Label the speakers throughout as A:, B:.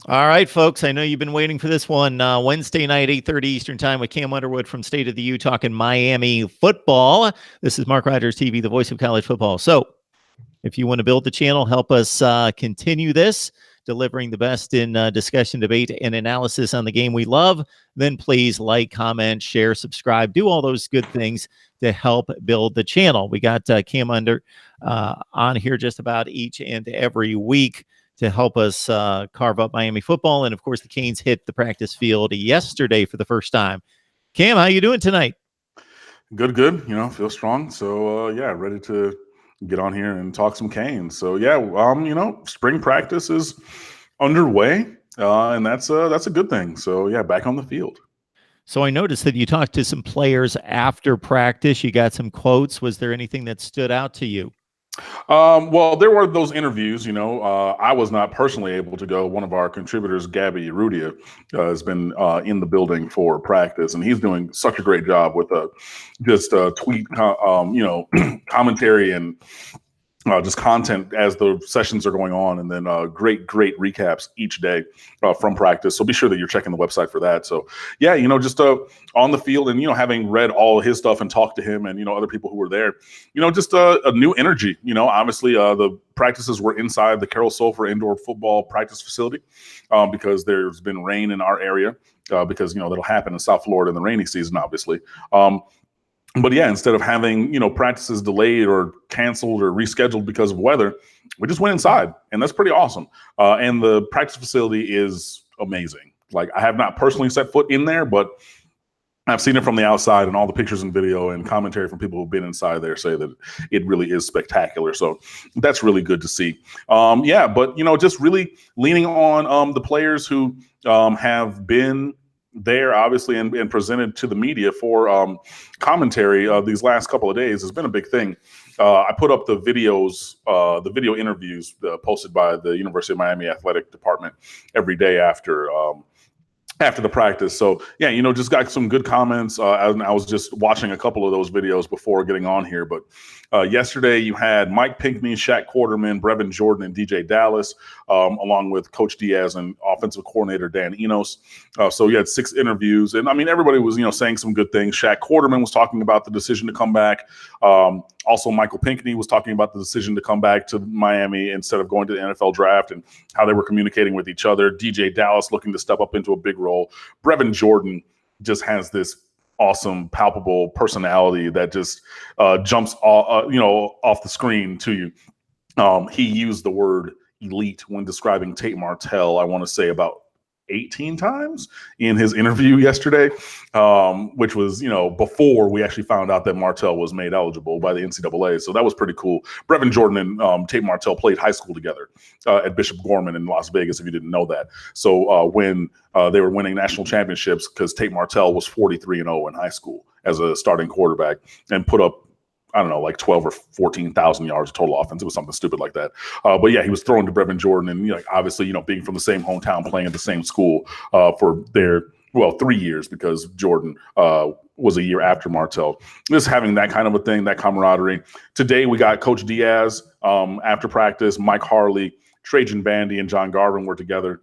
A: All right, folks. I know you've been waiting for this one. Wednesday night, 8:30 Eastern Time with Cam Underwood from State of the U talking Miami football. This is Mark Rogers TV, the voice of college football. So if you want to build the channel, help us continue this, delivering the best in discussion, debate, and analysis on the game we love, then please like, comment, share, subscribe, do all those good things to help build the channel. We got Cam on here just about each and every week to help us carve up Miami football. And of course, the Canes hit the practice field yesterday for the first time. Cam, how you doing tonight?
B: Good. Feel strong. So yeah, ready to get on here and talk some Canes. So yeah, spring practice is underway, and that's a good thing. So yeah, back on the field.
A: So I noticed that you talked to some players after practice. You got some quotes. Was there anything that stood out to you?
B: Well, there were those interviews. I was not personally able to go. One of our contributors, Gabby Rudia, has been in the building for practice, and he's doing such a great job with just tweet, commentary and just content as the sessions are going on, and then great recaps each day from practice. So be sure that you're checking the website for that. So yeah, just on the field, and having read all of his stuff and talked to him and other people who were there, just a new energy. Obviously the practices were inside the Carroll Sulphur indoor football practice facility because there's been rain in our area because that'll happen in South Florida in the rainy season, obviously. But yeah, instead of having, practices delayed or canceled or rescheduled because of weather, we just went inside, and that's pretty awesome. And the practice facility is amazing. Like, I have not personally set foot in there, but I've seen it from the outside, and all the pictures and video and commentary from people who've been inside there say that it really is spectacular. So that's really good to see. Yeah, but, just really leaning on the players who have been there, obviously, and presented to the media for commentary these last couple of days has been a big thing. I put up the videos, the video interviews posted by the University of Miami Athletic Department every day after the practice. So yeah, just got some good comments. I was just watching a couple of those videos before getting on here, but yesterday you had Mike Pinckney, Shaq Quarterman, Brevin Jordan, and DJ Dallas, along with Coach Diaz and offensive coordinator Dan Enos. So you had 6 interviews, and I mean, everybody was, saying some good things. Shaq Quarterman was talking about the decision to come back. Also, Michael Pinckney was talking about the decision to come back to Miami instead of going to the NFL draft and how they were communicating with each other. DJ Dallas looking to step up into a big role. Brevin Jordan just has this awesome, palpable personality that just jumps off the screen to you. He used the word elite when describing Tate Martell, I want to say about 18 times in his interview yesterday, which was, before we actually found out that Martell was made eligible by the NCAA. So that was pretty cool. Brevin Jordan and Tate Martell played high school together at Bishop Gorman in Las Vegas, if you didn't know that. So when they were winning national championships, because Tate Martell was 43-0 in high school as a starting quarterback and put up, I don't know, like 12 or 14,000 yards of total offense. It was something stupid like that. But yeah, he was throwing to Brevin Jordan, and obviously, being from the same hometown, playing at the same school for their 3 years, because Jordan was a year after Martell. Just having that kind of a thing, that camaraderie. Today we got Coach Diaz after practice. Mike Harley, Trajan Bandy, and John Garvin were together.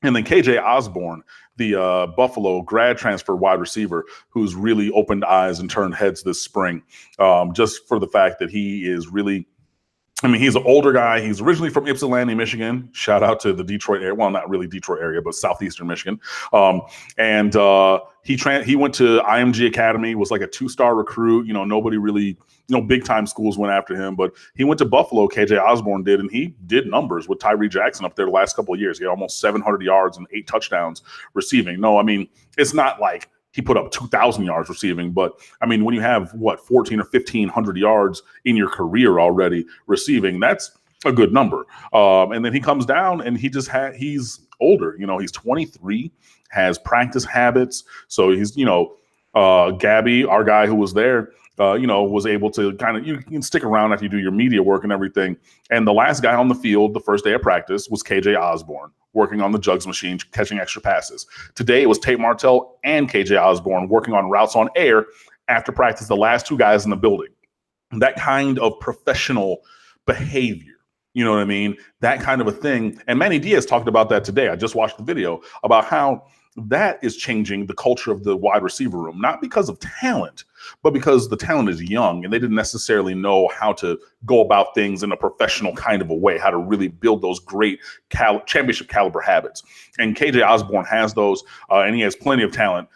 B: And then KJ Osborne, the Buffalo grad transfer wide receiver, who's really opened eyes and turned heads this spring, just for the fact that he is really, he's an older guy. He's originally from Ypsilanti, Michigan. Shout out to the Detroit area. Well, not really Detroit area, but southeastern Michigan. And he went to IMG Academy, was like a 2-star recruit. Nobody really, big time schools went after him, but he went to Buffalo. KJ Osborne did, and he did numbers with Tyree Jackson up there the last couple of years. He had almost 700 yards and 8 touchdowns receiving. No, it's not like he put up 2,000 yards receiving, but when you have 14 or 1,500 yards in your career already receiving, that's a good number. And then he comes down, and he's older. He's 23, has practice habits. So he's, Gabby, our guy who was there, was able to kind of, you can stick around after you do your media work and everything. And the last guy on the field the first day of practice was KJ Osborne, working on the jugs machine, catching extra passes. Today it was Tate Martell and KJ Osborne working on routes on air after practice, the last 2 guys in the building. That kind of professional behavior You know what I mean? That kind of a thing. And Manny Diaz talked about that today. I just watched the video about how that is changing the culture of the wide receiver room, not because of talent, but because the talent is young and they didn't necessarily know how to go about things in a professional kind of a way, how to really build those great championship caliber habits. And KJ Osborne has those, and he has plenty of talent.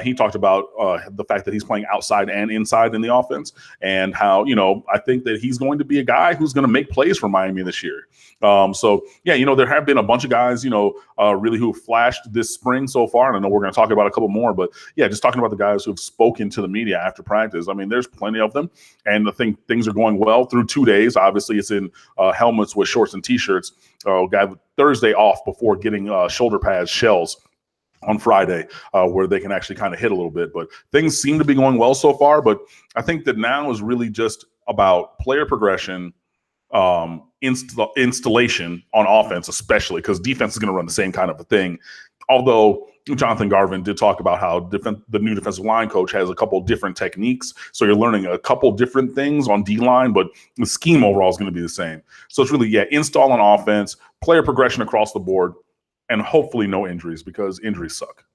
B: He talked about the fact that he's playing outside and inside in the offense, and how, I think that he's going to be a guy who's going to make plays for Miami this year. So yeah, there have been a bunch of guys, really who have flashed this spring so far. And I know we're going to talk about a couple more, but yeah, just talking about the guys who have spoken to the media after practice. I mean, there's plenty of them, and I think things are going well through 2 days. Obviously, it's in helmets with shorts and t-shirts. Got Thursday off before getting shoulder pads, shells on Friday, where they can actually kind of hit a little bit. But things seem to be going well so far. But I think that now is really just about player progression, installation on offense, especially because defense is going to run the same kind of a thing. Although Jonathan Garvin did talk about how the new defensive line coach has a couple different techniques. So you're learning a couple different things on D-line, but the scheme overall is going to be the same. So it's really, install on offense, player progression across the board, and hopefully no injuries, because injuries suck.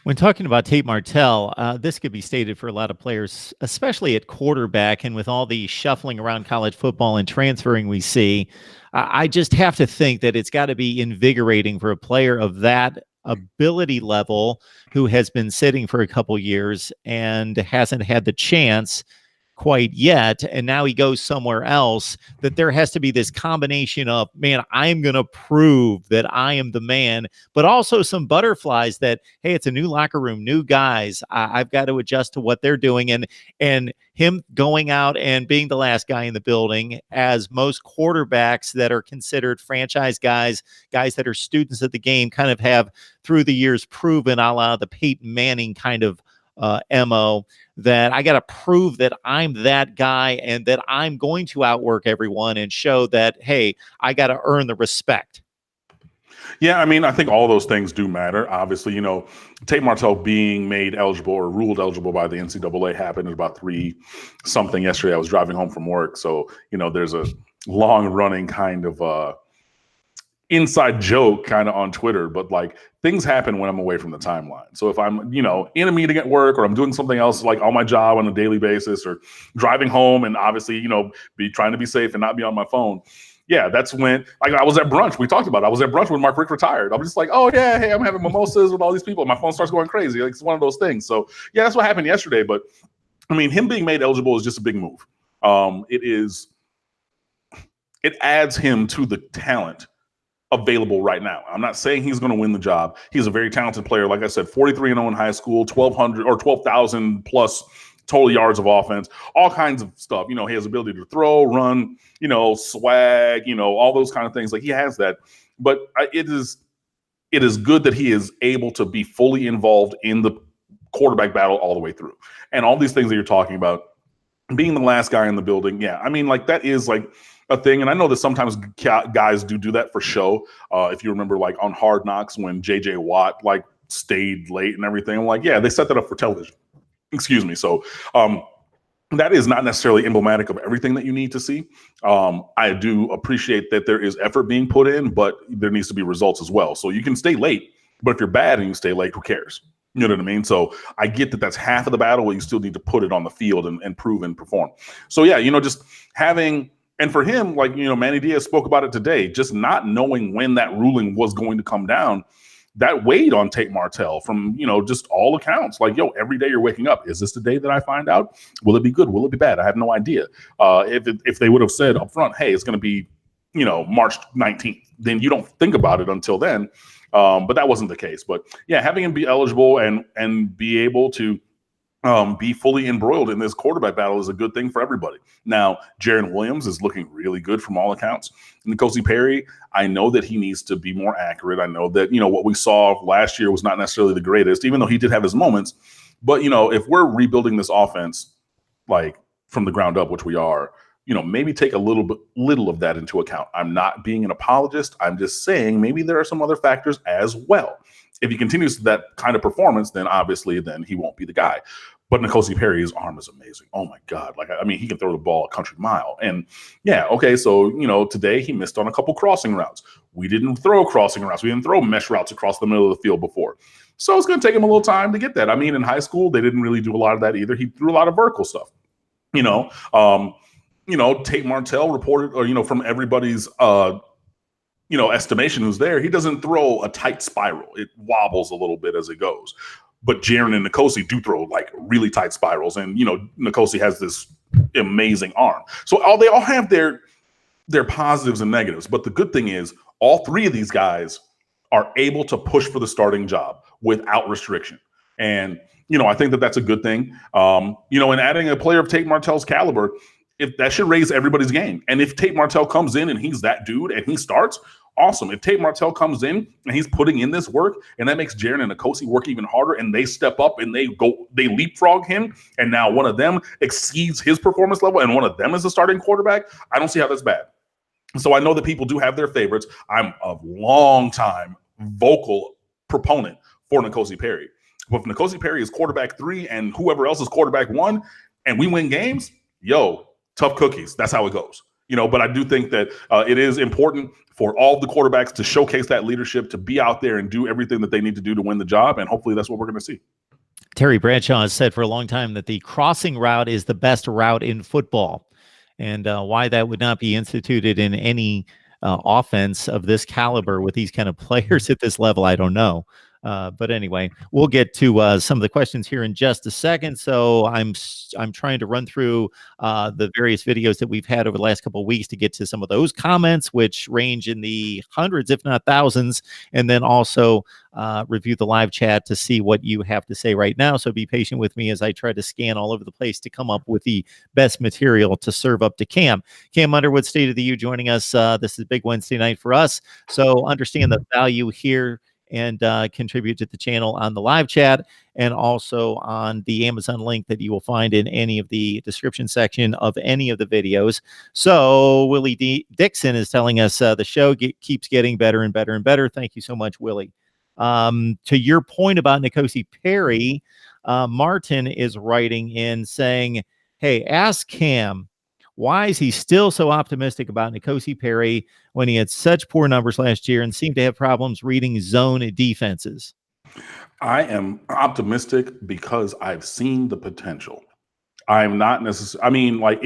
A: When talking about Tate Martell, this could be stated for a lot of players, especially at quarterback, and with all the shuffling around college football and transferring we see, I just have to think that it's got to be invigorating for a player of that ability level who has been sitting for a couple years and hasn't had the chance quite yet, and now he goes somewhere else, that there has to be this combination of, man, I'm going to prove that I am the man, but also some butterflies that, hey, it's a new locker room, new guys. I've got to adjust to what they're doing. And him going out and being the last guy in the building, as most quarterbacks that are considered franchise guys that are students of the game kind of have through the years proven, a la the Peyton Manning kind of MO, that I got to prove that I'm that guy and that I'm going to outwork everyone and show that, hey, I got to earn the respect.
B: Yeah, I mean, I think all those things do matter. Obviously, Tate Martell being made eligible or ruled eligible by the NCAA happened at about 3-something yesterday. I was driving home from work. So, there's a long running kind of inside joke kind of on Twitter, but like things happen when I'm away from the timeline. So if I'm, in a meeting at work, or I'm doing something else like on my job on a daily basis, or driving home and obviously, be trying to be safe and not be on my phone. Yeah, that's when, like, I was at brunch. We talked about it. I was at brunch when Mark Richt retired. I'm just like, oh yeah, hey, I'm having mimosas with all these people. My phone starts going crazy. Like, it's one of those things. So yeah, that's what happened yesterday. But I mean, him being made eligible is just a big move. It adds him to the talent available right now. I'm not saying he's going to win the job. He's a very talented player. Like I said, 43-0 in high school, 1,200 or 12,000 plus total yards of offense, all kinds of stuff. He has ability to throw, run, swag, all those kind of things. Like, he has that. But it is good that he is able to be fully involved in the quarterback battle all the way through. And all these things that you're talking about, being the last guy in the building. Yeah, I mean, like, that is like a thing. And I know that sometimes guys do that for show. If you remember, like on Hard Knocks, when JJ Watt like stayed late and everything, I'm like, yeah, they set that up for television. Excuse me. So that is not necessarily emblematic of everything that you need to see. I do appreciate that there is effort being put in, but there needs to be results as well. So you can stay late, but if you're bad and you stay late, who cares? You know what I mean? So I get that that's half of the battle, but you still need to put it on the field and prove and perform. So yeah, just having. And for him, like, Manny Diaz spoke about it today, just not knowing when that ruling was going to come down, that weighed on Tate Martell from, just all accounts. Like, every day you're waking up, is this the day that I find out? Will it be good? Will it be bad? I have no idea. If they would have said up front, hey, it's going to be, March 19th, then you don't think about it until then. But that wasn't the case. But yeah, having him be eligible and be able to be fully embroiled in this quarterback battle is a good thing for everybody. Now, Jaron Williams is looking really good from all accounts. N'Kosi Perry, I know that he needs to be more accurate. I know that, what we saw last year was not necessarily the greatest, even though he did have his moments. But, if we're rebuilding this offense, like from the ground up, which we are, maybe take a little of that into account. I'm not being an apologist. I'm just saying maybe there are some other factors as well. If he continues that kind of performance, then obviously he won't be the guy. But N'Kosi Perry's arm is amazing. Oh my God. Like, I mean, he can throw the ball a country mile. And yeah, okay. So, today he missed on a couple crossing routes. We didn't throw crossing routes. We didn't throw mesh routes across the middle of the field before. So it's going to take him a little time to get that. I mean, in high school, they didn't really do a lot of that either. He threw a lot of vertical stuff, Tate Martell reported, or, from everybody's, estimation who's there, he doesn't throw a tight spiral. It wobbles a little bit as it goes. But Jaren and N'Kosi do throw like really tight spirals. And, N'Kosi has this amazing arm. So they all have their positives and negatives. But the good thing is all three of these guys are able to push for the starting job without restriction. And, I think that that's a good thing. And adding a player of Tate Martell's caliber, if that should raise everybody's game. And if Tate Martell comes in and he's that dude and he starts, awesome. If Tate Martell comes in and he's putting in this work and that makes Jaren and N'Kosi work even harder and they step up and they leapfrog him, and now one of them exceeds his performance level and one of them is the starting quarterback, I don't see how that's bad. So I know that people do have their favorites. I'm a long time vocal proponent for N'Kosi Perry. But if N'Kosi Perry is quarterback 3 and whoever else is quarterback 1 and we win games, tough cookies. That's how it goes. But I do think that it is important for all the quarterbacks to showcase that leadership, to be out there and do everything that they need to do to win the job. And hopefully that's what we're going to see.
A: Terry Bradshaw has said for a long time that the crossing route is the best route in football. And why that would not be instituted in any offense of this caliber with these kind of players at this level, I don't know. But anyway, we'll get to some of the questions here in just a second. So I'm trying to run through the various videos that we've had over the last couple of weeks to get to some of those comments, which range in the hundreds, if not thousands, and then also review the live chat to see what you have to say right now. So be patient with me as I try to scan all over the place to come up with the best material to serve up to Cam. Cam Underwood, State of the U, joining us. This is big Wednesday night for us. So understand the value here and contribute to the channel on the live chat and also on the Amazon link that you will find in any of the description section of any of the videos. So Willie Dixon is telling us the show keeps getting better and better and better. Thank you so much, Willie. To your point about N'Kosi Perry, Martin is writing in saying, hey, ask Cam, why is he still so optimistic about N'Kosi Perry when he had such poor numbers last year and seemed to have problems reading zone defenses?
B: I am optimistic because I've seen the potential. I'm not necessarily, I mean, like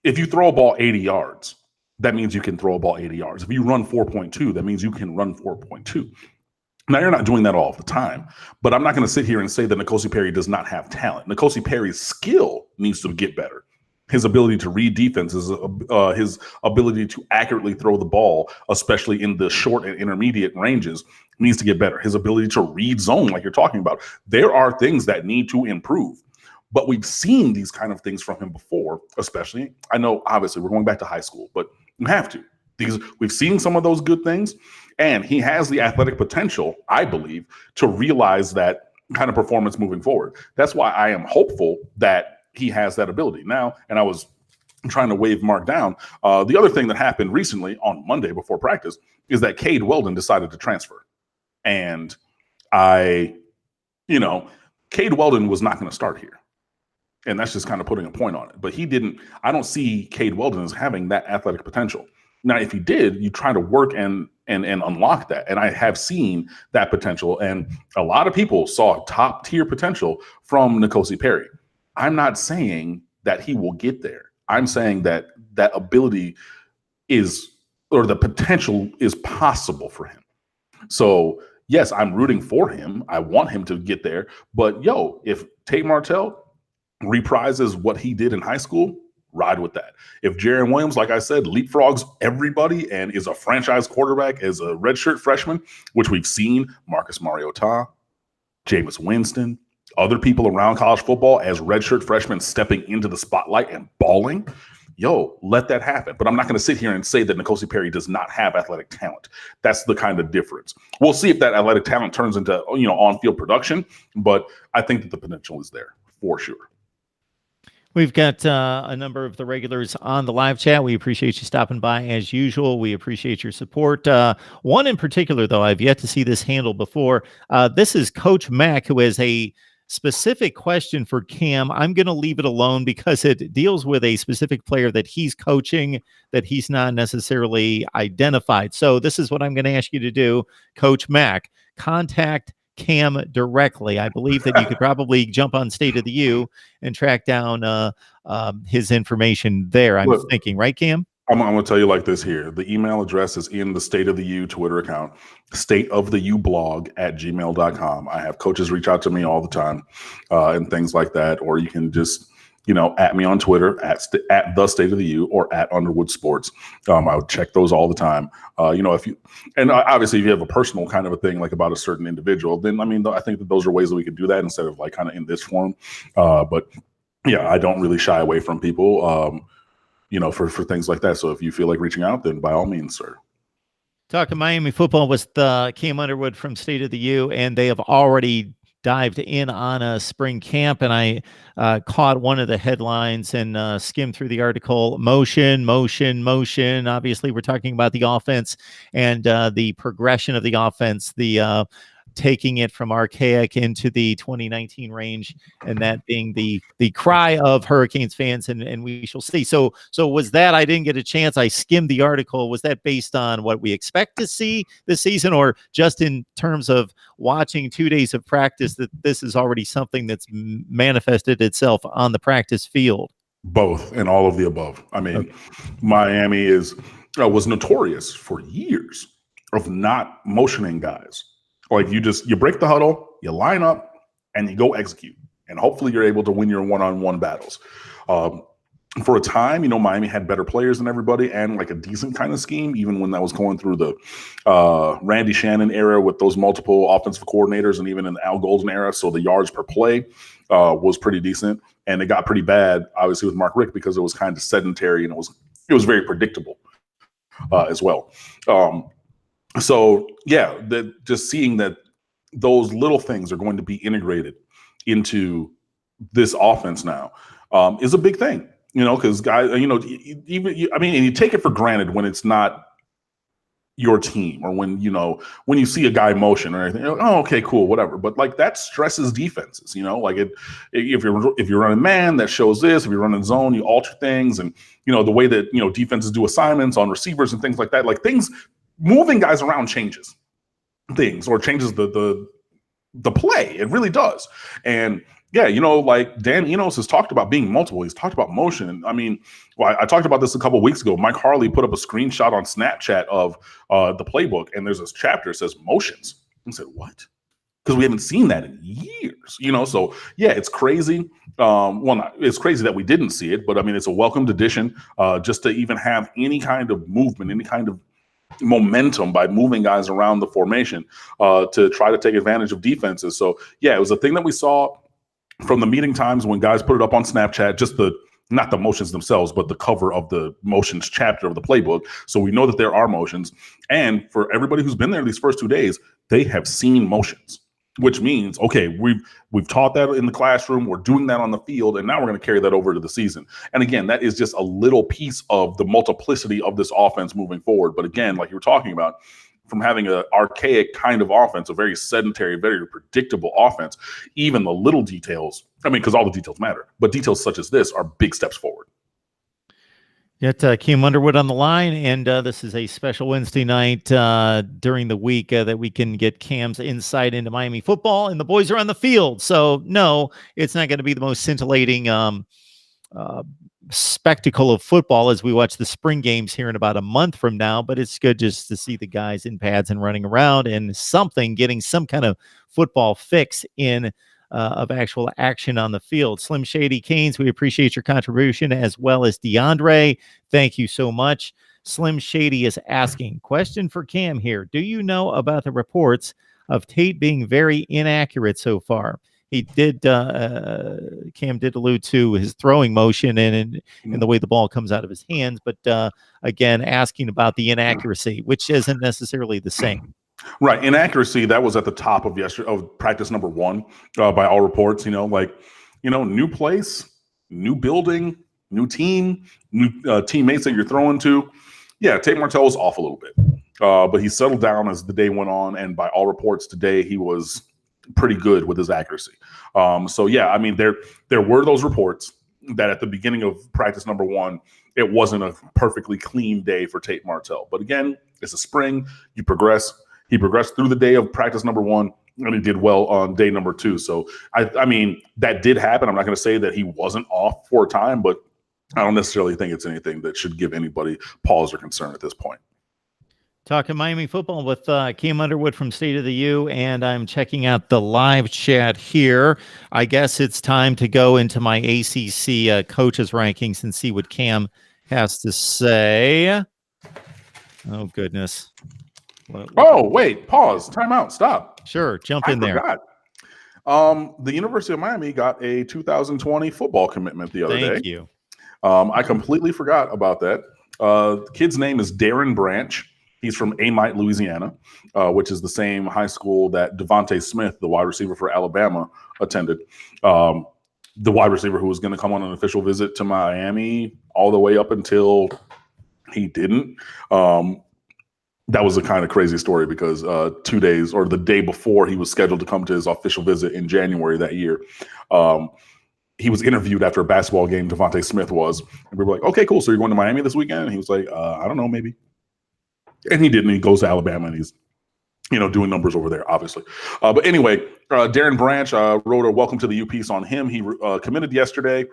B: if you throw a ball 80 yards, that means you can throw a ball 80 yards. If you run 4.2, that means you can run 4.2. Now, you're not doing that all the time, but I'm not going to sit here and say that N'Kosi Perry does not have talent. N'Kosi Perry's skill needs to get better. His ability to read defenses, his ability to accurately throw the ball, especially in the short and intermediate ranges, needs to get better. His ability to read zone, like you're talking about. There are things that need to improve. But we've seen these kind of things from him before, especially. I know, obviously, we're going back to high school, but we have to. Because we've seen some of those good things, and he has the athletic potential, I believe, to realize that kind of performance moving forward. That's why I am hopeful that he has that ability now. And I was trying to wave Mark down. The other thing that happened recently on Monday before practice is that Cade Weldon decided to transfer. And Cade Weldon was not going to start here. And that's just kind of putting a point on it. But I don't see Cade Weldon as having that athletic potential. Now, if he did, you try to work and unlock that. And I have seen that potential. And a lot of people saw top tier potential from N'Kosi Perry. I'm not saying that he will get there. I'm saying that that ability or the potential is possible for him. So yes, I'm rooting for him. I want him to get there. But if Tate Martell reprises what he did in high school, ride with that. If Jaren Williams, like I said, leapfrogs everybody and is a franchise quarterback as a redshirt freshman, which we've seen Marcus Mariota, Jameis Winston, other people around college football as redshirt freshmen stepping into the spotlight and balling, let that happen. But I'm not going to sit here and say that N'Kosi Perry does not have athletic talent. That's the kind of difference. We'll see if that athletic talent turns into, on-field production, but I think that the potential is there for sure.
A: We've got a number of the regulars on the live chat. We appreciate you stopping by as usual. We appreciate your support. One in particular, though, I've yet to see this handle before. This is Coach Mack, who has a specific question for Cam. I'm going to leave it alone because it deals with a specific player that he's coaching that he's not necessarily identified. So this is what I'm going to ask you to do, Coach Mack. Contact Cam directly. I believe that you could probably jump on State of the U and track down his information there. I'm thinking, right, Cam?
B: I'm going to tell you like this here. The email address is in the State of the U Twitter account, stateoftheublog@gmail.com. I have coaches reach out to me all the time and things like that. Or you can just, at me on Twitter at the State of the U or at Underwood Sports. I would check those all the time. Obviously if you have a personal kind of a thing, like about a certain individual, then, I think that those are ways that we could do that instead of like kind of in this form. But yeah, I don't really shy away from people. For things like that. So if you feel like reaching out, then by all means, sir.
A: Talking Miami football with Cam Underwood from State of the U, and they have already dived in on a spring camp. And I caught one of the headlines and skimmed through the article. Motion. Obviously, we're talking about the offense and the progression of the offense, the taking it from archaic into the 2019 range, and that being the cry of Hurricanes fans, and we shall see. So was that, I didn't get a chance, I skimmed the article, was that based on what we expect to see this season, or just in terms of watching 2 days of practice that this is already something that's manifested itself on the practice field?
B: Both and all of the above. Okay. Miami was notorious for years of not motioning guys. Like you break the huddle, you line up, and you go execute. And hopefully you're able to win your one-on-one battles. For a time, Miami had better players than everybody and like a decent kind of scheme, even when that was going through the Randy Shannon era with those multiple offensive coordinators, and even in the Al Golden era. So the yards per play was pretty decent. And it got pretty bad, obviously, with Mark Richt because it was kind of sedentary and it was very predictable as well. So yeah, just seeing that those little things are going to be integrated into this offense now is a big thing, because guys, and you take it for granted when it's not your team, or when you see a guy motion or anything, oh, okay, cool, whatever. But like that stresses defenses, like if you're running man, that shows this. If you're running zone, you alter things, and the way that defenses do assignments on receivers and things like that, like things. Moving guys around changes things, or changes the play. It really does. And yeah, like Dan Enos has talked about being multiple. He's talked about motion. And I talked about this a couple of weeks ago. Mike Harley put up a screenshot on Snapchat of the playbook, and there's this chapter that says motions. I said, what? Because we haven't seen that in years, So yeah, it's crazy. It's crazy that we didn't see it, but it's a welcomed addition just to even have any kind of movement, any kind of momentum by moving guys around the formation to try to take advantage of defenses. So yeah, it was a thing that we saw from the meeting times when guys put it up on Snapchat, just not the motions themselves, but the cover of the motions chapter of the playbook. So we know that there are motions. And for everybody who's been there these first 2 days, they have seen motions, which means, okay, we've taught that in the classroom, we're doing that on the field, and now we're going to carry that over to the season. And again, that is just a little piece of the multiplicity of this offense moving forward. But again, like you were talking about, from having an archaic kind of offense, a very sedentary, very predictable offense, even the little details, because all the details matter, but details such as this are big steps forward.
A: Got Cam Underwood on the line, and this is a special Wednesday night during the week that we can get Cam's insight into Miami football, and the boys are on the field. So no, it's not going to be the most scintillating spectacle of football as we watch the spring games here in about a month from now, but it's good just to see the guys in pads and running around and getting some kind of football fix in of actual action on the field. Slim Shady Canes, we appreciate your contribution, as well as DeAndre. Thank you so much. Slim Shady is asking, question for Cam here. Do you know about the reports of Tate being very inaccurate so far? He did, Cam did allude to his throwing motion and the way the ball comes out of his hands, but again, asking about the inaccuracy, which isn't necessarily the same.
B: Right. Inaccuracy, that was at the top of practice number 1 by all reports, new place, new building, new team, new teammates that you're throwing to. Yeah, Tate Martell was off a little bit, but he settled down as the day went on. And by all reports today, he was pretty good with his accuracy. So yeah, I mean, there were those reports that at the beginning of practice number 1, it wasn't a perfectly clean day for Tate Martell. But again, it's a spring. You progress. He progressed through the day of practice number 1, and he did well on day number 2. So I mean, that did happen. I'm not going to say that he wasn't off for a time, but I don't necessarily think it's anything that should give anybody pause or concern at this point.
A: Talking Miami football with Cam Underwood from State of the U, and I'm checking out the live chat here. I guess it's time to go into my ACC coaches rankings and see what Cam has to say. Oh, goodness.
B: Oh, wait, pause, time out, stop.
A: Sure, jump in there.
B: The University of Miami got a 2020 football commitment the other day.
A: Thank you.
B: I completely forgot about that. The kid's name is Darren Branch. He's from Amite, Louisiana, which is the same high school that Devontae Smith, the wide receiver for Alabama, attended. The wide receiver who was going to come on an official visit to Miami all the way up until he didn't. That was a kind of crazy story because 2 days or the day before he was scheduled to come to his official visit in January that year, he was interviewed after a basketball game. Devontae Smith was, and we were like, "Okay, cool. So you're going to Miami this weekend?" And he was like, "I don't know, maybe." And he didn't. He goes to Alabama, and he's, doing numbers over there, obviously. But anyway, Darren Branch wrote a welcome to the U piece on him. He committed yesterday,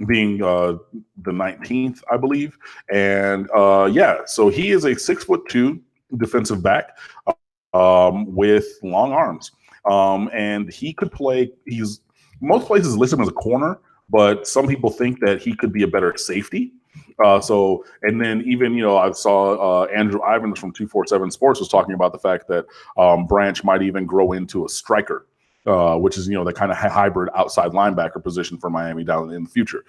B: being the 19th, I believe. And so he is a 6'2" defensive back with long arms. And he could play. He's most places list him as a corner, but some people think that he could be a better safety. And then even, I saw Andrew Ivins from 247 Sports was talking about the fact that Branch might even grow into a striker, which is, the kind of hybrid outside linebacker position for Miami down in the future.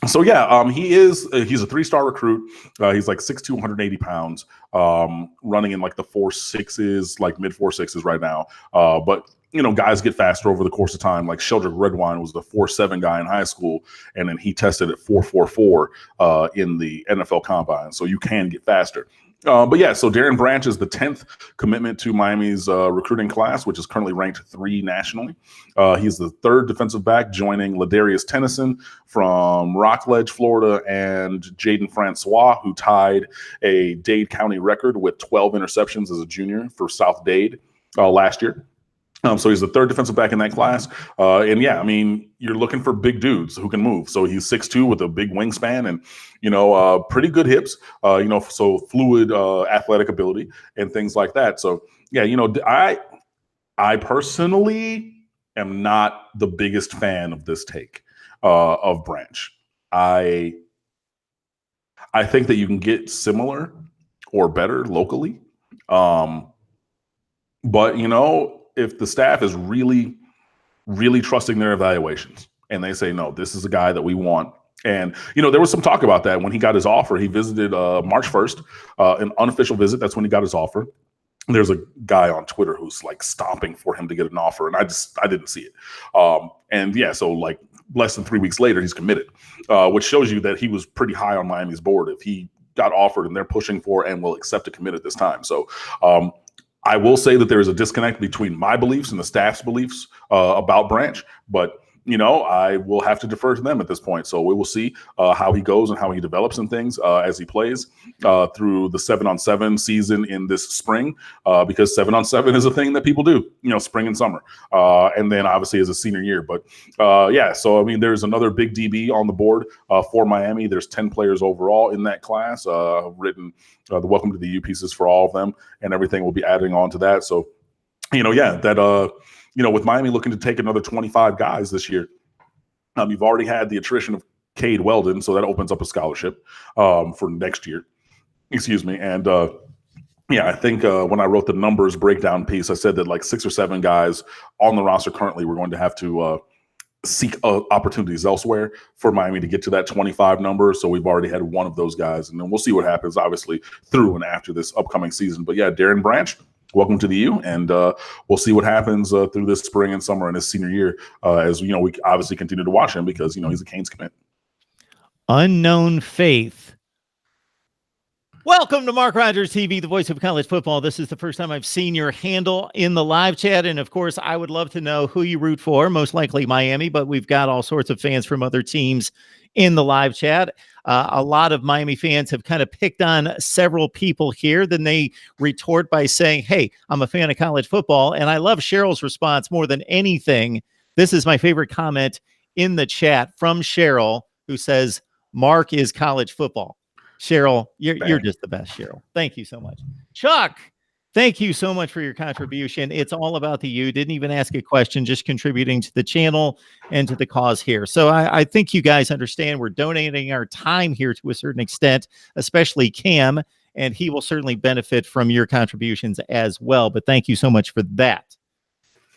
B: He's a 3-star recruit. He's like 6'2", 180 pounds, running in like the 4.6s, like mid 4.6s right now. But guys get faster over the course of time. Like Sheldrick Redwine was the 4.7 guy in high school, and then he tested at 4.44 in the NFL Combine. So you can get faster. So Darren Branch is the 10th commitment to Miami's recruiting class, which is currently ranked 3 nationally. He's the 3rd defensive back, joining Ladarius Tennyson from Rockledge, Florida, and Jaden Francois, who tied a Dade County record with 12 interceptions as a junior for South Dade last year. So he's the 3rd defensive back in that class. You're looking for big dudes who can move. So he's 6'2" with a big wingspan and, pretty good hips, so fluid athletic ability and things like that. So, I personally am not the biggest fan of this take of Branch. I think that you can get similar or better locally. But, if the staff is really, really trusting their evaluations and they say, no, this is a guy that we want. And, there was some talk about that when he got his offer. He visited March 1st, an unofficial visit. That's when he got his offer. There's a guy on Twitter who's like stomping for him to get an offer. And I didn't see it. So like less than 3 weeks later, he's committed, which shows you that he was pretty high on Miami's board if he got offered and they're pushing for and will accept a commit at this time. So, I will say that there is a disconnect between my beliefs and the staff's beliefs about Branch, but I will have to defer to them at this point. So we will see how he goes and how he develops and things as he plays through the 7-on-7 season in this spring, because 7-on-7 is a thing that people do, spring and summer, and then obviously as a senior year. But so there's another big DB on the board for Miami. There's 10 players overall in that class. Written the welcome to the U pieces for all of them, and everything will be adding on to that. So with Miami looking to take another 25 guys this year, you've already had the attrition of Cade Weldon, so that opens up a scholarship for next year. Excuse me. And I think when I wrote the numbers breakdown piece, I said that like 6 or 7 guys on the roster currently were going to have to seek opportunities elsewhere for Miami to get to that 25 number. So we've already had one of those guys, and then we'll see what happens, obviously, through and after this upcoming season. But Darren Branch, welcome to the U, and we'll see what happens through this spring and summer and his senior year, as we obviously continue to watch him because he's a Canes commit.
A: Unknown Faith Welcome to Mark Rogers TV, the voice of college football. This is the first time I've seen your handle in the live chat. And of course, I would love to know who you root for, most likely Miami, but we've got all sorts of fans from other teams in the live chat. A lot of Miami fans have kind of picked on several people here. Then they retort by saying, hey, I'm a fan of college football. And I love Cheryl's response more than anything. This is my favorite comment in the chat from Cheryl, who says, Mark is college football. Cheryl, you're just the best, Cheryl. Thank you so much. Chuck, thank you so much for your contribution. It's all about the you. Didn't even ask a question, just contributing to the channel and to the cause here. So I think you guys understand we're donating our time here to a certain extent, especially Cam, and he will certainly benefit from your contributions as well. But thank you so much for that.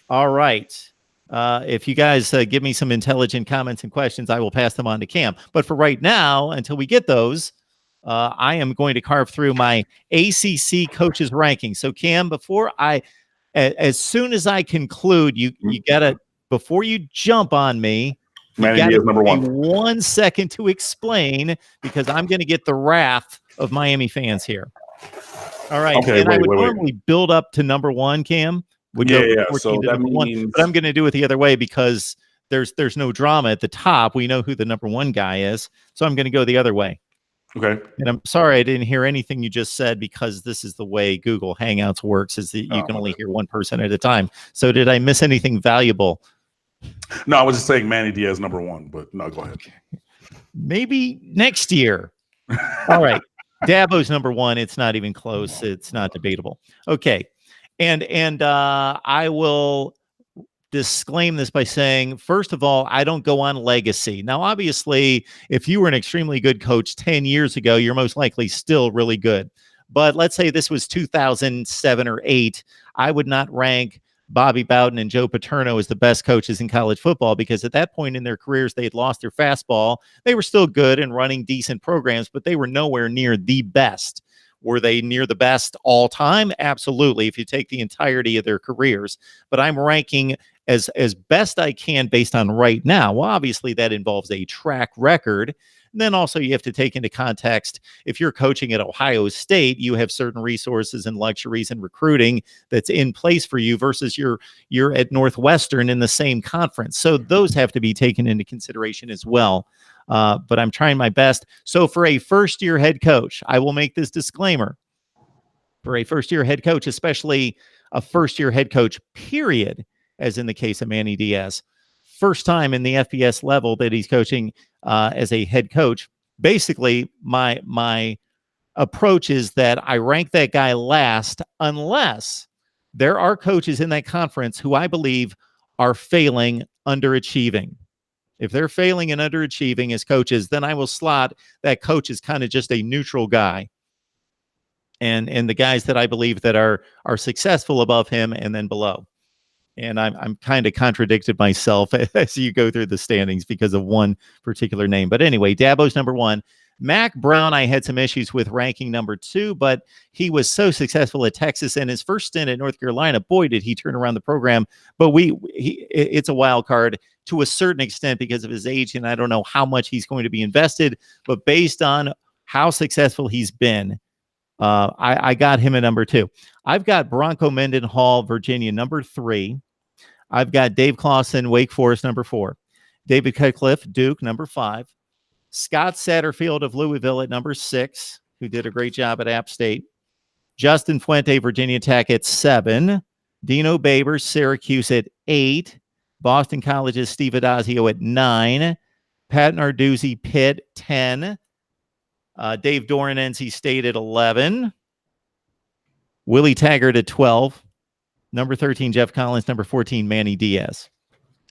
A: All right. If you guys give me some intelligent comments and questions, I will pass them on to Cam. But for right now, until we get those, I am going to carve through my ACC coaches ranking. So Cam, as soon as I conclude, you gotta, before you jump on me,
B: Manny Diaz number one.
A: 1 second to explain, because I'm going to get the wrath of Miami fans here. All right.
B: Okay,
A: and I would normally build up to number one, Cam.
B: Yeah. So that means,
A: but I'm going to do it the other way because there's no drama at the top. We know who the number one guy is. So I'm going to go the other way.
B: Okay.
A: And I'm sorry I didn't hear anything you just said, because this is the way Google Hangouts works, is that you can only hear one person at a time. So did I miss anything valuable?
B: No, I was just saying Manny Diaz number one, but no, go ahead.
A: Maybe next year. All right. Dabo's number one. It's not even close. It's not debatable. Okay. And I will disclaim this by saying, first of all, I don't go on legacy. Now, obviously, if you were an extremely good coach 10 years ago, you're most likely still really good. But let's say this was 2007 or 8, I would not rank Bobby Bowden and Joe Paterno as the best coaches in college football, because at that point in their careers, they had lost their fastball. They were still good and running decent programs, but they were nowhere near the best. Were they near the best all time? Absolutely, if you take the entirety of their careers. But I'm ranking as best I can based on right now. Well, obviously, that involves a track record. And then also you have to take into context, if you're coaching at Ohio State, you have certain resources and luxuries and recruiting that's in place for you versus you're at Northwestern in the same conference. So those have to be taken into consideration as well. But I'm trying my best. So for a first-year head coach, I will make this disclaimer. For a first-year head coach, especially a first-year head coach, period, as in the case of Manny Diaz, first time in the FBS level that he's coaching as a head coach, basically my approach is that I rank that guy last unless there are coaches in that conference who I believe are failing, underachieving. If they're failing and underachieving as coaches, then I will slot that coach as kind of just a neutral guy. And the guys that I believe that are successful above him and then below. And I'm kind of contradicted myself as you go through the standings because of one particular name. But anyway, Dabo's number one. Mac Brown, I had some issues with ranking number 2, but he was so successful at Texas, and his first stint at North Carolina, boy, did he turn around the program. But it's a wild card to a certain extent because of his age, and I don't know how much he's going to be invested. But based on how successful he's been, I got him at number 2. I've got Bronco Mendenhall, Virginia, number 3. I've got Dave Clawson, Wake Forest, number 4. David Cutcliffe, Duke, number 5. Scott Satterfield of Louisville at number 6, who did a great job at App State. Justin Fuente, Virginia Tech at 7. Dino Babers, Syracuse at 8. Boston College's Steve Adazio at 9. Pat Narduzzi, Pitt, 10. Dave Doran, NC State at 11. Willie Taggart at 12. Number 13, Jeff Collins. Number 14, Manny Diaz.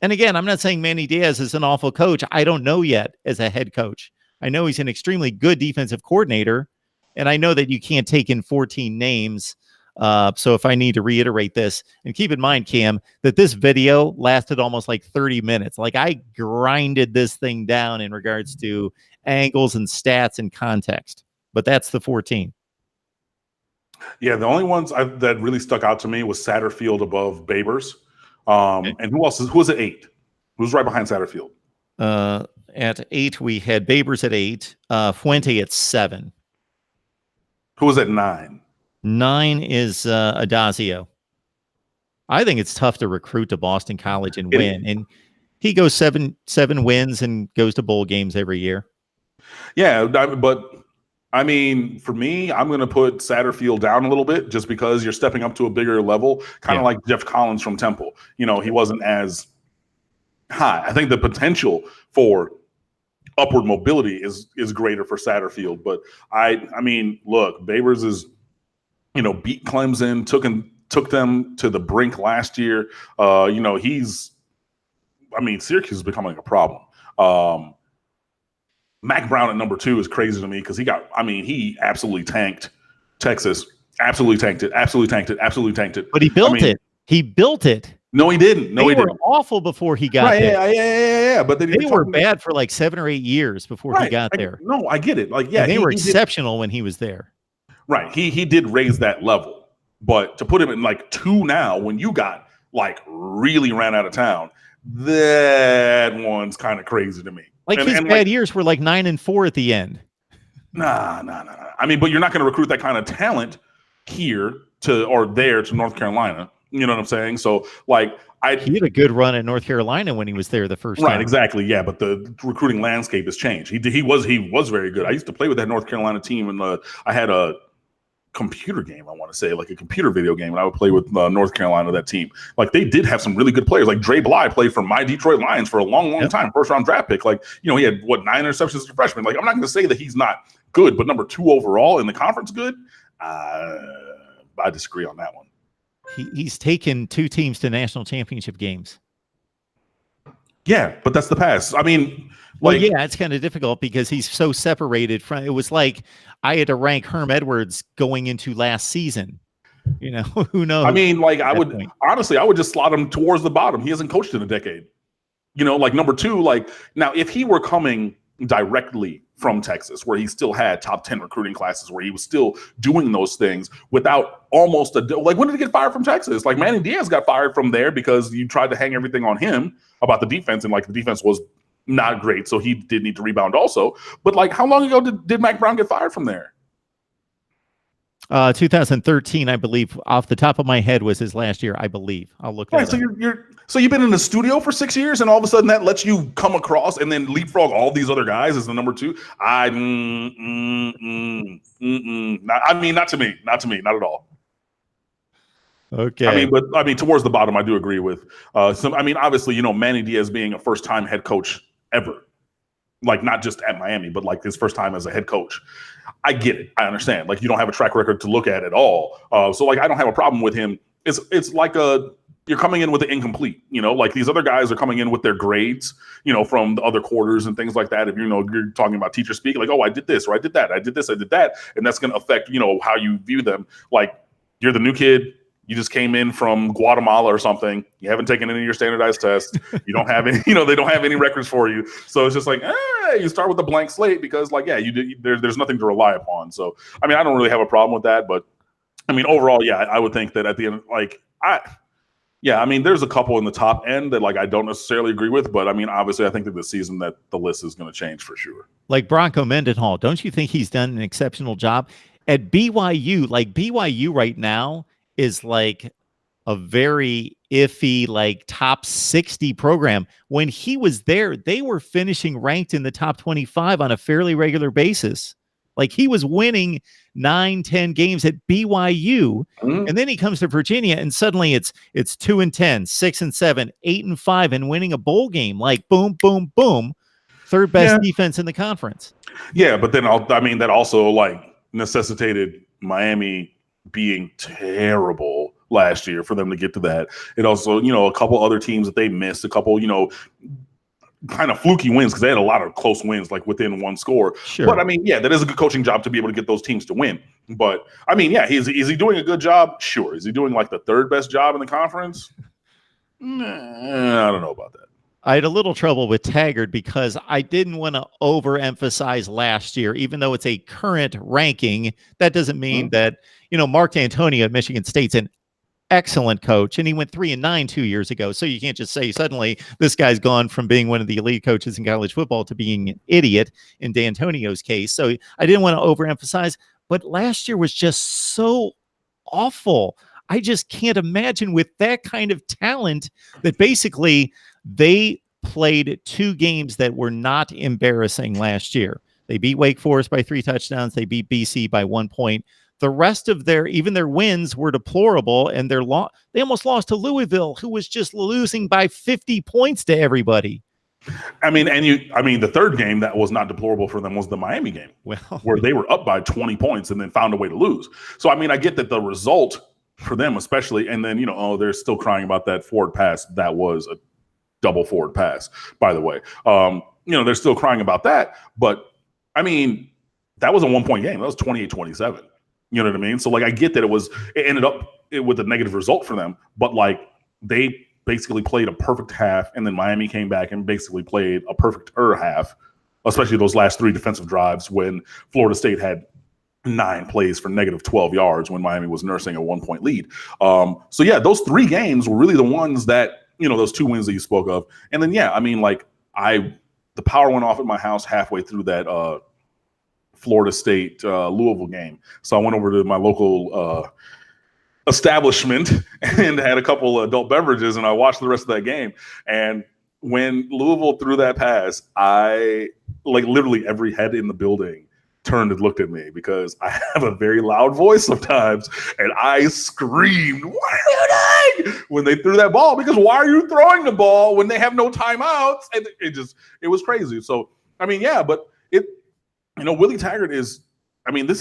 A: And again, I'm not saying Manny Diaz is an awful coach. I don't know yet as a head coach. I know he's an extremely good defensive coordinator, and I know that you can't take in 14 names. So if I need to reiterate this, and keep in mind, Cam, that this video lasted almost like 30 minutes. Like I grinded this thing down in regards to angles and stats and context, but that's the 14.
B: Yeah, the only ones that really stuck out to me was Satterfield above Babers.
A: Okay.
B: And who else? Who was at 8? Who's right behind Satterfield?
A: At 8, we had Babers at 8, Fuente at 7.
B: Who was at 9?
A: 9 is Adazio. I think it's tough to recruit to Boston College and win. And he goes seven wins and goes to bowl games every year.
B: Yeah, but I mean, for me, I'm going to put Satterfield down a little bit just because you're stepping up to a bigger level, kind of like Jeff Collins from Temple. You know, he wasn't as high. I think the potential for upward mobility is greater for Satterfield. But I mean, look, Babers is, you know, beat Clemson, took them to the brink last year. You know, Syracuse is becoming a problem. Mac Brown at number 2 is crazy to me because he absolutely tanked Texas. Absolutely tanked it.
A: But he built it. He built it.
B: No, he didn't.
A: They were awful before he got there.
B: Yeah. But
A: they were bad for like 7 or 8 years before he got there.
B: No, I get it. Like, yeah,
A: and they were exceptional when he was there.
B: Right. He did raise that level. But to put him in like 2 now, when you got like really ran out of town, that one's kind of crazy to me.
A: Like his bad years were like 9 and 4 at the end.
B: Nah. I mean, but you're not going to recruit that kind of talent here to North Carolina. You know what I'm saying? So like he
A: had a good run at North Carolina when he was there the first time.
B: Right, exactly. Yeah, but the recruiting landscape has changed. He was very good. I used to play with that North Carolina team, and I had a computer game, I want to say, like a computer video game, and I would play with North Carolina, that team. Like, they did have some really good players. Like, Dre Bly played for my Detroit Lions for a long time, first-round draft pick. Like, you know, he had, 9 interceptions as a freshman. Like, I'm not going to say that he's not good, but number 2 overall in the conference good? I disagree on that one.
A: He's taken 2 teams to national championship games.
B: Yeah, but that's the past. I mean,
A: it's kind of difficult because he's so separated from. It was like I had to rank Herm Edwards going into last season. You know, who knows?
B: I mean, like I would just slot him towards the bottom. He hasn't coached in a decade. You know, like number 2. Like, now, if he were coming directly from Texas, where he still had top 10 recruiting classes, where he was still doing those things without almost like, when did he get fired from Texas? Like, Manny Diaz got fired from there because you tried to hang everything on him about the defense, and like the defense was not great, so he did need to rebound also. But like, how long ago did Mac Brown get fired from there?
A: 2013, I believe. Off the top of my head, was his last year, I believe. I'll look that up.
B: So you've been in the studio for 6 years, and all of a sudden that lets you come across and then leapfrog all these other guys as the number 2. Not to me, not at all.
A: Okay.
B: I mean, towards the bottom, I do agree with obviously, you know, Manny Diaz being a first-time head coach ever, like not just at Miami, but like his first time as a head coach. I get it. I understand. Like, you don't have a track record to look at all. So like, I don't have a problem with him. It's like you're coming in with the incomplete, you know, like these other guys are coming in with their grades, you know, from the other quarters and things like that. If, you know, you're talking about teacher speak, like, oh, I did this, or I did that, I did this, I did that. And that's going to affect, you know, how you view them. Like, you're the new kid. You just came in from Guatemala or something. You haven't taken any of your standardized tests. You don't have any, you know, they don't have any records for you. So it's just like, you start with a blank slate because, like, there's nothing to rely upon. So, I mean, I don't really have a problem with that. But, I mean, overall, yeah, I would think that at the end, like, I mean, there's a couple in the top end that, like, I don't necessarily agree with. But, I mean, obviously, I think that this season that the list is going to change for sure.
A: Like Bronco Mendenhall, don't you think he's done an exceptional job? At BYU, like BYU right now is like a very iffy, like top 60 program. When he was there, they were finishing ranked in the top 25 on a fairly regular basis. Like, he was winning 9-10 games at BYU. And then he comes to Virginia and suddenly it's 2-10, 6-7, 8-5, and winning a bowl game. Like, boom, boom, boom. Third best defense in the conference.
B: Yeah, but then that also like necessitated Miami being terrible last year for them to get to that. It also, you know, a couple other teams that they missed, a couple, you know, kind of fluky wins because they had a lot of close wins, like within one score.
A: Sure.
B: But I mean, yeah, that is a good coaching job to be able to get those teams to win. But I mean, yeah, is he doing a good job? Sure. Is he doing like the 3rd best job in the conference? I don't know about that.
A: I had a little trouble with Taggart because I didn't want to overemphasize last year, even though it's a current ranking. That doesn't mean that, you know, Mark D'Antonio at Michigan State's an excellent coach, and he went 3-9 2 years ago. So you can't just say suddenly this guy's gone from being one of the elite coaches in college football to being an idiot in D'Antonio's case. So I didn't want to overemphasize, but last year was just so awful. I just can't imagine with that kind of talent that basically they played 2 games that were not embarrassing last year. They beat Wake Forest by 3 touchdowns. They beat BC by 1 point. The rest of even their wins were deplorable, and they almost lost to Louisville, who was just losing by 50 points to everybody.
B: I mean, the third game that was not deplorable for them was the Miami game, where they were up by 20 points and then found a way to lose. So, I mean, I get that the result for them, especially, and then, they're still crying about that forward pass. That was a double forward pass, by the way. They're still crying about that. But, I mean, that was a 1-point game. That was 28-27. You know what I mean? So, like, I get that it ended up with a negative result for them. But, like, they basically played a perfect half, and then Miami came back and basically played a perfect half, especially those last 3 defensive drives when Florida State had 9 plays for negative 12 yards when Miami was nursing a 1-point lead. So, yeah, those 3 games were really the ones that, those 2 wins that you spoke of. And then, yeah, I mean, like, the power went off at my house halfway through that Florida State Louisville game. So I went over to my local establishment and had a couple adult beverages, and I watched the rest of that game. And when Louisville threw that pass, literally every head in the building turned and looked at me, because I have a very loud voice sometimes, and I screamed, "What are you doing?" when they threw that ball, because why are you throwing the ball when they have no timeouts? And it was crazy. So, I mean, yeah, but Willie Taggart this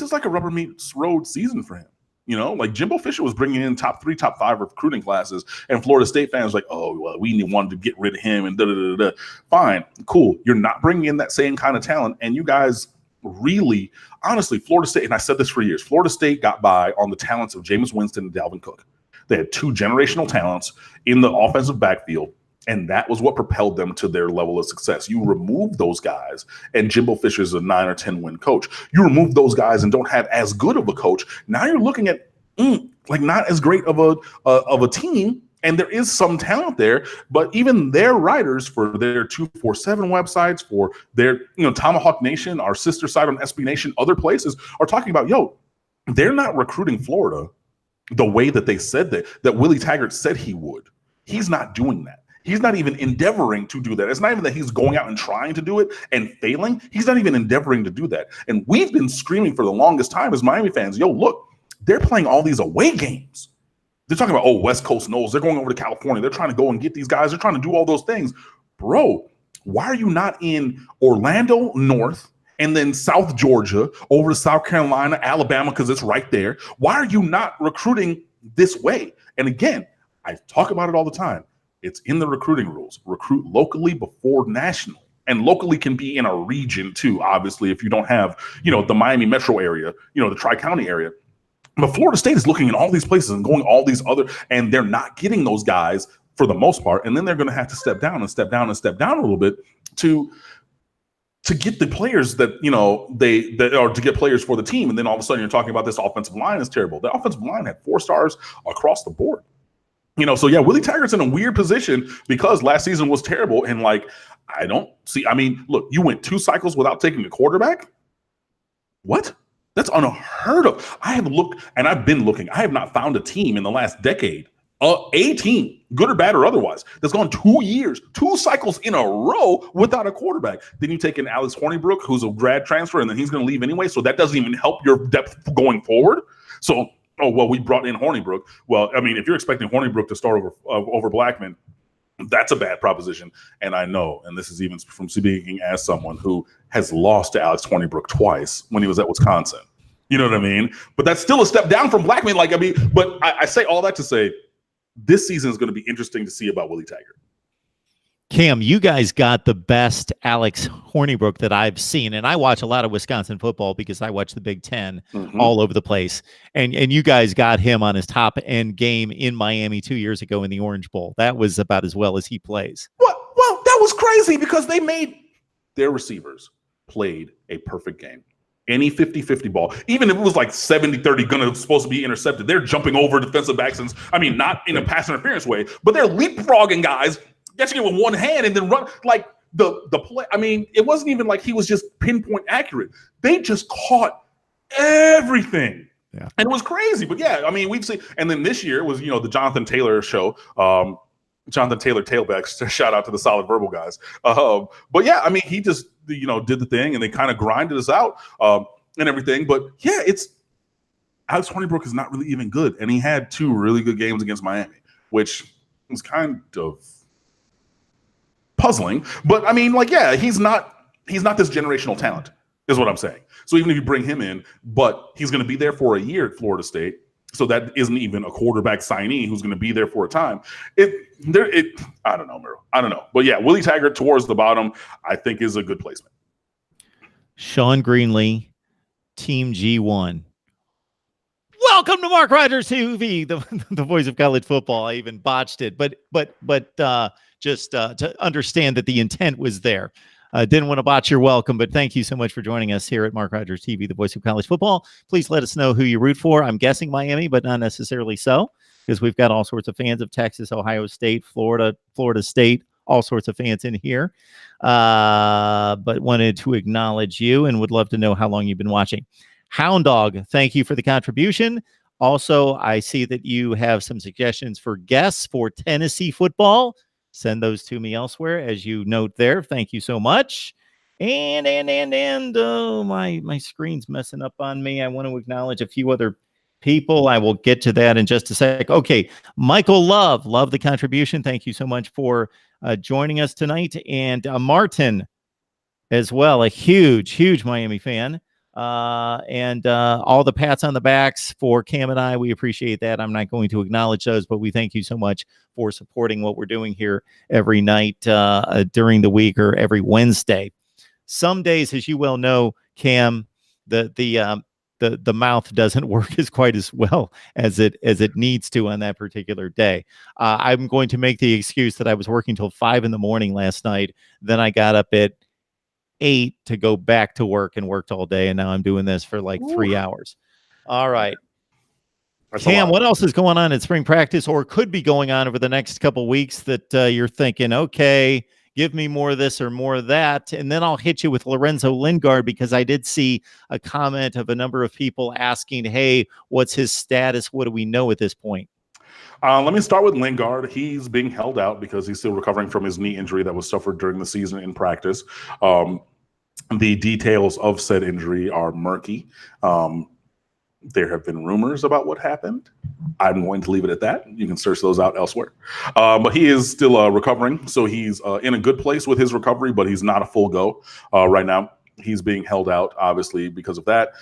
B: is like a rubber meets road season for him. Like Jimbo Fisher was bringing in top 3, top 5 recruiting classes, and Florida State fans were like, oh, well, we wanted to get rid of him and da-da-da-da. Fine, cool. You're not bringing in that same kind of talent, and you guys really, honestly, Florida State, and I said this for years, Florida State got by on the talents of Jameis Winston and Dalvin Cook. They had 2 generational talents in the offensive backfield, and that was what propelled them to their level of success. You remove those guys, and Jimbo Fisher's a 9 or 10 win coach. You remove those guys and don't have as good of a coach. Now you're looking at not as great of a team. And there is some talent there, but even their writers for their 247 websites, for their Tomahawk Nation, our sister site on SB Nation, other places are talking about, they're not recruiting Florida the way that they said that Willie Taggart said he would. He's not doing that. He's not even endeavoring to do that. It's not even that he's going out and trying to do it and failing. He's not even endeavoring to do that. And we've been screaming for the longest time as Miami fans, look, they're playing all these away games. They're talking about, West Coast knows. They're going over to California. They're trying to go and get these guys. They're trying to do all those things. Bro, why are you not in Orlando North and then South Georgia, over to South Carolina, Alabama, because it's right there? Why are you not recruiting this way? And again, I talk about it all the time. It's in the recruiting rules. Recruit locally before nationally. And locally can be in a region too, obviously, if you don't have, the Miami metro area, the Tri-County area. But Florida State is looking in all these places and going all these other, and they're not getting those guys for the most part. And then they're going to have to step down and step down and step down a little bit to get the players that, to get players for the team. And then all of a sudden you're talking about this offensive line is terrible. The offensive line had 4 stars across the board. So yeah, Willie Taggart's in a weird position because last season was terrible. And I don't see, look, you went 2 cycles without taking a quarterback. What? That's unheard of. I have looked, and I've been looking. I have not found a team in the last decade, a team, good or bad or otherwise, that's gone 2 years, 2 cycles in a row without a quarterback. Then you take in Alex Hornibrook, who's a grad transfer, and then he's going to leave anyway. So that doesn't even help your depth going forward. So, we brought in Hornibrook. Well, if you're expecting Hornibrook to start over Blackman, that's a bad proposition. And I know, and this is even from speaking as someone who has lost to Alex Hornibrook twice when he was at Wisconsin. You know what I mean? But that's still a step down from Blackman. But I say all that to say this season is going to be interesting to see about Willie Taggart.
A: Cam, you guys got the best Alex Hornibrook that I've seen, and I watch a lot of Wisconsin football because I watch the Big Ten all over the place. And you guys got him on his top end game in Miami 2 years ago in the Orange Bowl. That was about as well as he plays.
B: Well, that was crazy because they made their receivers played a perfect game. Any 50-50 ball, even if it was like 70-30 supposed to be intercepted, they're jumping over defensive backs. And not in a pass interference way, but they're leapfrogging guys, catching it with one hand and then run the play. It wasn't even like he was just pinpoint accurate. They just caught everything.
A: Yeah.
B: And it was crazy. But yeah, I mean, we've seen, and then this year was, the Jonathan Taylor show. Jonathan Taylor tailbacks. Shout out to the Solid Verbal guys. But yeah, I mean, he just, did the thing and they kind of grinded us out and everything. But yeah, Alex Hornibrook is not really even good. And he had 2 really good games against Miami, which was kind of puzzling. But I mean, yeah, he's not this generational talent, is what I'm saying. So even if you bring him in, but he's going to be there for a year at Florida State. So that isn't even a quarterback signee who's going to be there for a time. I don't know, Merle. I don't know. But yeah, Willie Taggart towards the bottom, I think is a good placement.
A: Sean Greenlee, Team G1. Welcome to Mark Rogers TV, the voice of college football. I even botched it, but just to understand that the intent was there. Didn't want to botch your welcome, but thank you so much for joining us here at Mark Rogers TV, the voice of college football. Please let us know who you root for. I'm guessing Miami, but not necessarily so, because we've got all sorts of fans of Texas, Ohio State, Florida State, all sorts of fans in here. But wanted to acknowledge you and would love to know how long you've been watching. Hound Dog, thank you for the contribution. Also, I see that you have some suggestions for guests for Tennessee football. Send those to me elsewhere, as you note there. Thank you so much. And my screen's messing up on me. I want to acknowledge a few other people. I will get to that in just a sec. Okay, Michael love the contribution. Thank you so much for joining us tonight. And Martin as well, a huge Miami fan. And all the pats on the backs for Cam and I, we appreciate that. I'm not going to acknowledge those, but we thank you so much for supporting what we're doing here every night during the week or every Wednesday. Some days, as you well know, Cam, the mouth doesn't work as quite as well as it needs to on that particular day. I'm going to make the excuse that I was working till 5 a.m. last night. Then I got up at 8 to go back to work and worked all day, and now I'm doing this for like 3 hours. All right. That's Cam, what else is going on in spring practice or could be going on over the next couple of weeks that you're thinking, okay, give me more of this or more of that? And then I'll hit you with Lorenzo Lingard, because I did see a comment of a number of people asking, hey, what's his status? What do we know at this point?
B: Let me start with Lingard. He's being held out because he's still recovering from his knee injury that was suffered during the season in practice. The details of said injury are murky. There have been rumors about what happened. I'm going to leave it at that. You can search those out elsewhere. But he is still recovering, so he's in a good place with his recovery, but he's not a full go right now. He's being held out, obviously, because of that.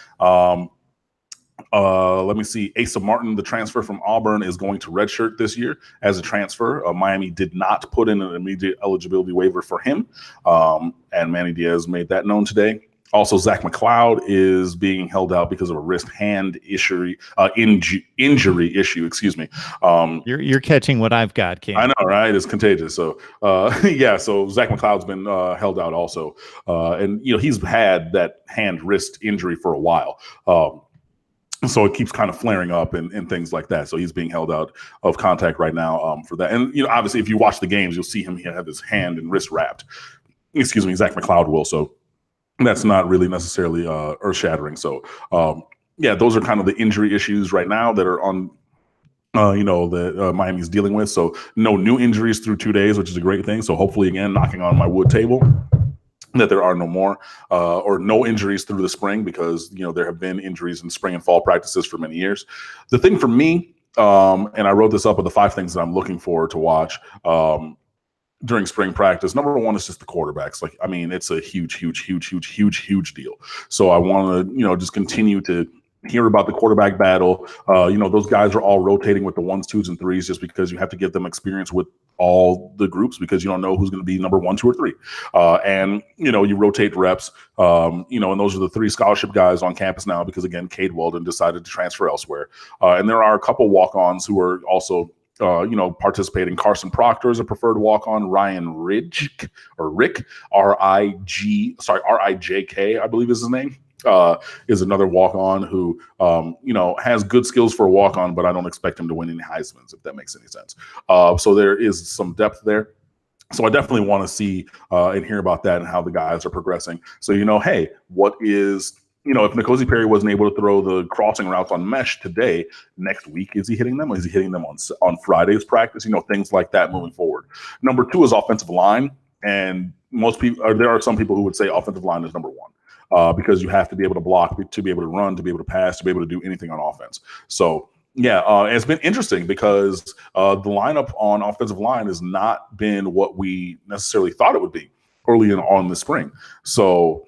B: Let me see. Asa Martin, the transfer from Auburn, is going to redshirt this year as a transfer. Miami did not put in an immediate eligibility waiver for him, and Manny Diaz made that known today. Also, Zach McLeod is being held out because of a wrist-hand injury issue. Excuse me.
A: You're catching what I've got, Cam.
B: I know, right? It's contagious. So, yeah. So Zach McLeod's been held out also, and he's had that hand-wrist injury for a while. So it keeps kind of flaring up and things like that. So he's being held out of contact right now for that. And obviously, if you watch the games, you'll see him have his hand and wrist wrapped. Excuse me, Zach McLeod will. So that's not really necessarily earth-shattering. So, yeah, those are kind of the injury issues right now that are on, that Miami's dealing with. So no new injuries through 2 days, which is a great thing. So hopefully, again, knocking on my wood table, that there are no more or no injuries through the spring, because, there have been injuries in spring and fall practices for many years. The thing for me, and I wrote this up with the 5 things that I'm looking forward to watch during spring practice. Number 1 is just the quarterbacks. It's a huge deal. So I want to, just continue to hear about the quarterback battle. Those guys are all rotating with the 1s, 2s, and 3s just because you have to give them experience with all the groups, because you don't know who's going to be number 1, 2, or 3. And you rotate reps, and those are the 3 scholarship guys on campus now, because again, Cade Weldon decided to transfer elsewhere. And there are a couple walk-ons who are also participating. Carson Proctor is a preferred walk-on. Ryan Rick, R-I-J-K, I believe is his name, is another walk-on who, has good skills for a walk-on, but I don't expect him to win any Heismans, if that makes any sense. So there is some depth there. So I definitely want to see and hear about that and how the guys are progressing. So, hey, what is if N'Kosi Perry wasn't able to throw the crossing routes on mesh today, next week, is he hitting them? Is he hitting them on Friday's practice? Things like that moving forward. Number 2 is offensive line. And most people, there are some people who would say offensive line is number 1 because you have to be able to block, to be able to run, to be able to pass, to be able to do anything on offense. So, it's been interesting because the lineup on offensive line has not been what we necessarily thought it would be early on the spring. So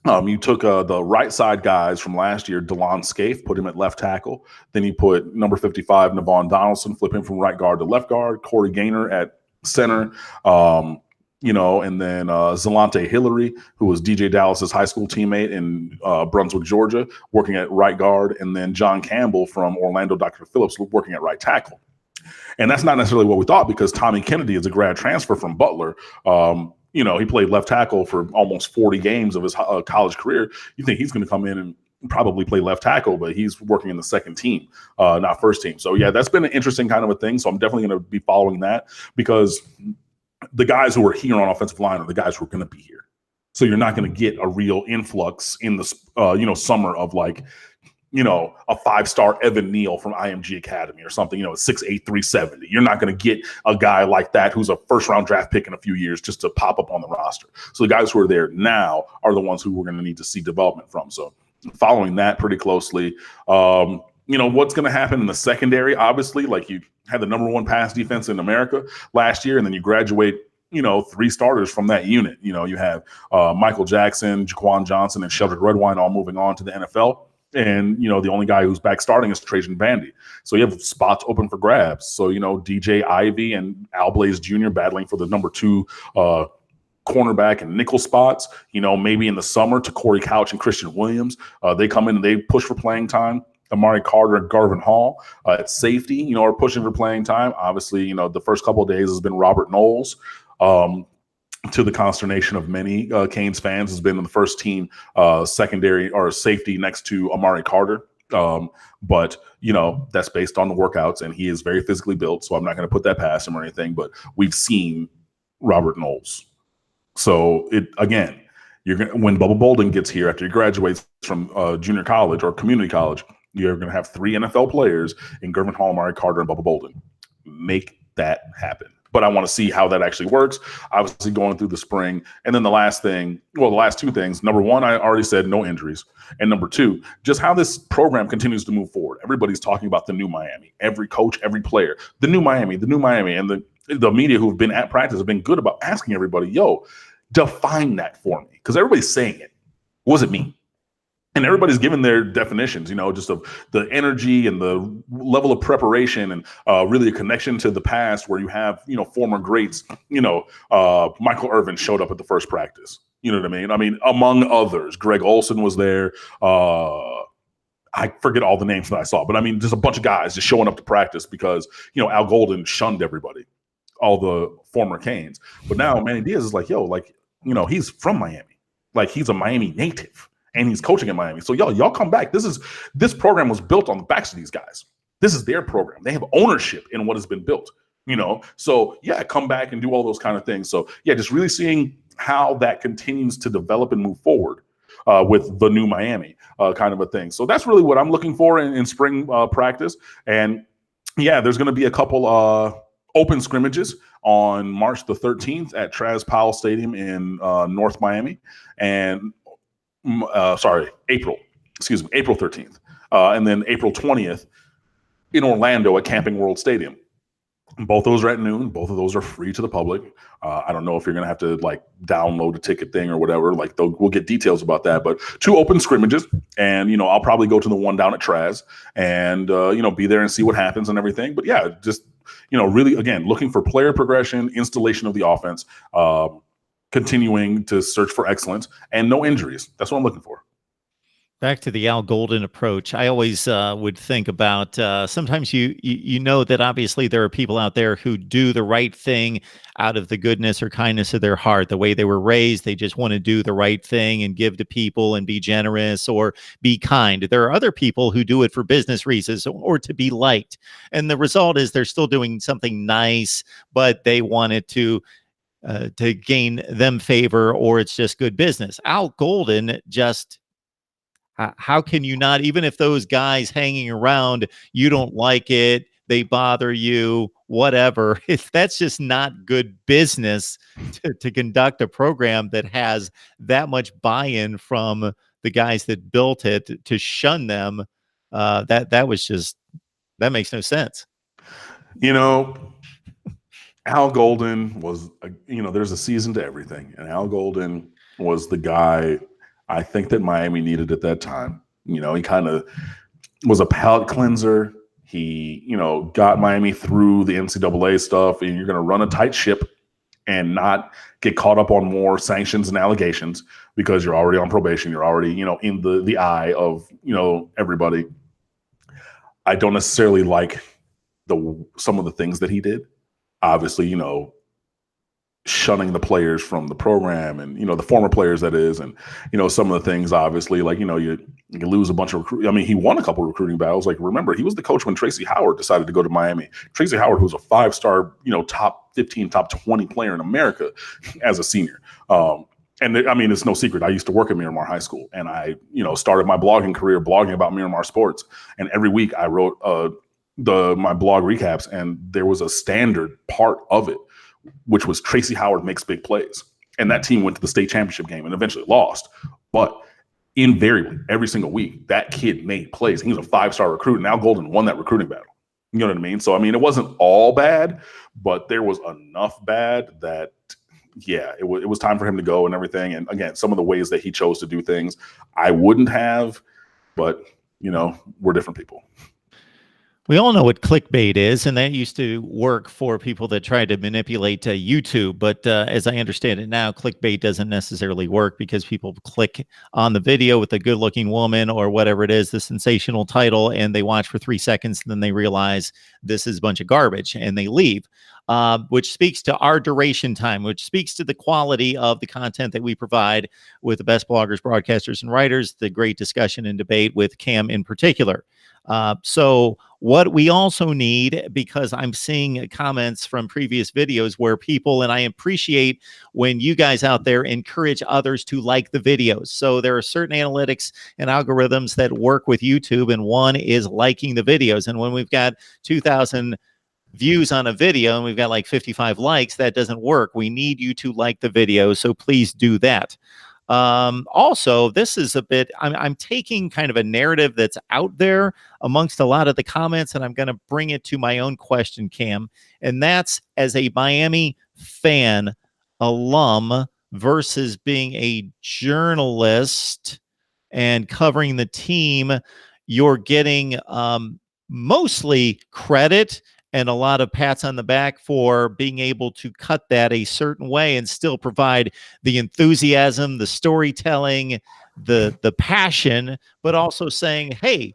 B: you took the right side guys from last year, DeLon Scaife, put him at left tackle. Then you put number 55, Navon Donaldson, flip him from right guard to left guard. Corey Gaynor at center. And then Zalante Hillary, who was DJ Dallas's high school teammate in Brunswick, Georgia, working at right guard. And then John Campbell from Orlando, Dr. Phillips, working at right tackle. And that's not necessarily what we thought because Tommy Kennedy is a grad transfer from Butler. He played left tackle for almost 40 games of his college career. You think he's going to come in and probably play left tackle, but he's working in the second team, not first team. So, that's been an interesting kind of a thing. So I'm definitely going to be following that because the guys who are here on offensive line are the guys who are going to be here. So you're not going to get a real influx in the, summer of like, a 5-star Evan Neal from IMG Academy or something, 6'8", 370. You're not going to get a guy like that who's a first-round draft pick in a few years just to pop up on the roster. So the guys who are there now are the ones who we're going to need to see development from. So following that pretty closely. What's going to happen in the secondary, obviously, like you had the number 1 pass defense in America last year, and then you graduate, 3 starters from that unit. You have Michael Jackson, Jaquan Johnson, and Sheldrick Redwine all moving on to the NFL. And, the only guy who's back starting is Trajan Bandy. So you have spots open for grabs. So, DJ Ivy and Al Blaze Jr. battling for the number 2 cornerback and nickel spots, maybe in the summer to Corey Couch and Christian Williams. They come in and they push for playing time. Amari Carter and Garvin Hall at safety, are pushing for playing time. Obviously, the first couple of days has been Robert Knowles. To the consternation of many Canes fans, has been in the first team secondary or safety next to Amari Carter. But that's based on the workouts, and he is very physically built, so I'm not going to put that past him or anything. But we've seen Robert Knowles. So when Bubba Bolden gets here after he graduates from junior college or community college, you're going to have 3 NFL players in Garvin Hall, Amari Carter, and Bubba Bolden. Make that happen. But I want to see how that actually works. Obviously, going through the spring. And then the last 2 things. Number 1, I already said no injuries. And number 2, just how this program continues to move forward. Everybody's talking about the new Miami. Every coach, every player. The new Miami. And the media who've been at practice have been good about asking everybody, define that for me. Because everybody's saying it. What does it mean? And everybody's given their definitions, just of the energy and the level of preparation and really a connection to the past where you have, former greats, Michael Irvin showed up at the first practice. You know what I mean? I mean, among others, Greg Olson was there. I forget all the names that I saw, but I mean, just a bunch of guys just showing up to practice because, Al Golden shunned everybody, all the former Canes. But now Manny Diaz is like, he's from Miami. Like, he's a Miami native. And he's coaching in Miami. So y'all come back. This program was built on the backs of these guys. This is their program. They have ownership in what has been built, So come back and do all those kind of things. So just really seeing how that continues to develop and move forward with the new Miami kind of a thing. So that's really what I'm looking for in spring practice. And there's going to be a couple open scrimmages on March the 13th at Traz Powell Stadium in North Miami. And April 13th. And then April 20th in Orlando at Camping World Stadium. Both those are at noon. Both of those are free to the public. I don't know if you're going to have to download a ticket thing or whatever. We'll get details about that. But 2 open scrimmages. And, I'll probably go to the one down at Traz and, be there and see what happens and everything. But just, really, again, looking for player progression, installation of the offense, continuing to search for excellence and no injuries. That's what I'm looking for.
A: Back to the Al Golden approach. I always would think about sometimes you know that obviously there are people out there who do the right thing out of the goodness or kindness of their heart, the way they were raised. They just want to do the right thing and give to people and be generous or be kind. There are other people who do it for business reasons or to be liked. And the result is they're still doing something nice, but they want it to gain them favor, or it's just good business. Al Golden just how can you not, even if those guys hanging around, you don't like it, they bother you, whatever, if that's just not good business to conduct a program that has that much buy-in from the guys that built it, to shun them, that was just, that makes no sense.
B: You know, Al Golden was, there's a season to everything. And Al Golden was the guy I think that Miami needed at that time. He kind of was a palate cleanser. He, got Miami through the NCAA stuff, and you're going to run a tight ship and not get caught up on more sanctions and allegations because you're already on probation. You're already, in the eye of, everybody. I don't necessarily like some of the things that he did. Obviously, shunning the players from the program and, the former players, that is. And, some of the things, obviously, like, you lose a bunch of recruit. I mean, he won a couple of recruiting battles. Like, remember, he was the coach when Tracy Howard decided to go to Miami. Tracy Howard, who was a 5-star, top 15, top 20 player in America as a senior. And it's no secret. I used to work at Miramar High School, and I, started my blogging career blogging about Miramar sports. And every week I wrote my blog recaps, and there was a standard part of it, which was Tracy Howard makes big plays. And that team went to the state championship game and eventually lost. But invariably, every single week, that kid made plays. He was a 5-star recruit, and Al Golden won that recruiting battle. You know what I mean? So, it wasn't all bad, but there was enough bad that, yeah, it was time for him to go and everything. And again, some of the ways that he chose to do things, I wouldn't have, but, we're different people.
A: We all know what clickbait is, and that used to work for people that tried to manipulate YouTube. But as I understand it now, clickbait doesn't necessarily work because people click on the video with a good-looking woman or whatever it is, the sensational title, and they watch for 3 seconds, and then they realize this is a bunch of garbage, and they leave. Which speaks to our duration time, which speaks to the quality of the content that we provide with the best bloggers, broadcasters, and writers, the great discussion and debate with Cam in particular. So what we also need, because I'm seeing comments from previous videos where people, and I appreciate when you guys out there encourage others to like the videos. So there are certain analytics and algorithms that work with YouTube, and one is liking the videos. And when we've got 2,000 views on a video and we've got like 55 likes, that doesn't work. We need you to like the video, so please do that. Also, this is a bit, I'm taking kind of a narrative that's out there amongst a lot of the comments, and I'm going to bring it to my own question, Cam, and that's, as a Miami fan, alum, versus being a journalist and covering the team, you're getting mostly credit and a lot of pats on the back for being able to cut that a certain way and still provide the enthusiasm, the storytelling, the passion, but also saying, hey,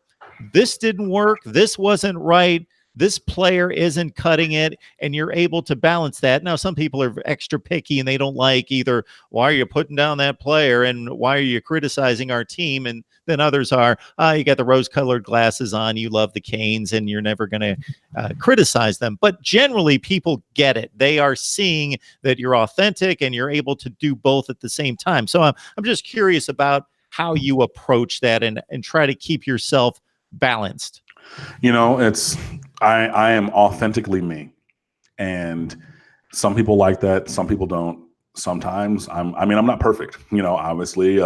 A: this didn't work, this wasn't right, this player isn't cutting it, and you're able to balance that. Now, some people are extra picky and they don't like either, why are you putting down that player and why are you criticizing our team? And then others are, you got the rose-colored glasses on, you love the Canes, and you're never going to criticize them. But generally, people get it. They are seeing that you're authentic and you're able to do both at the same time. So I'm just curious about how you approach that and try to keep yourself balanced.
B: I am authentically me, and some people like that, some people don't. Sometimes I'm not perfect, obviously.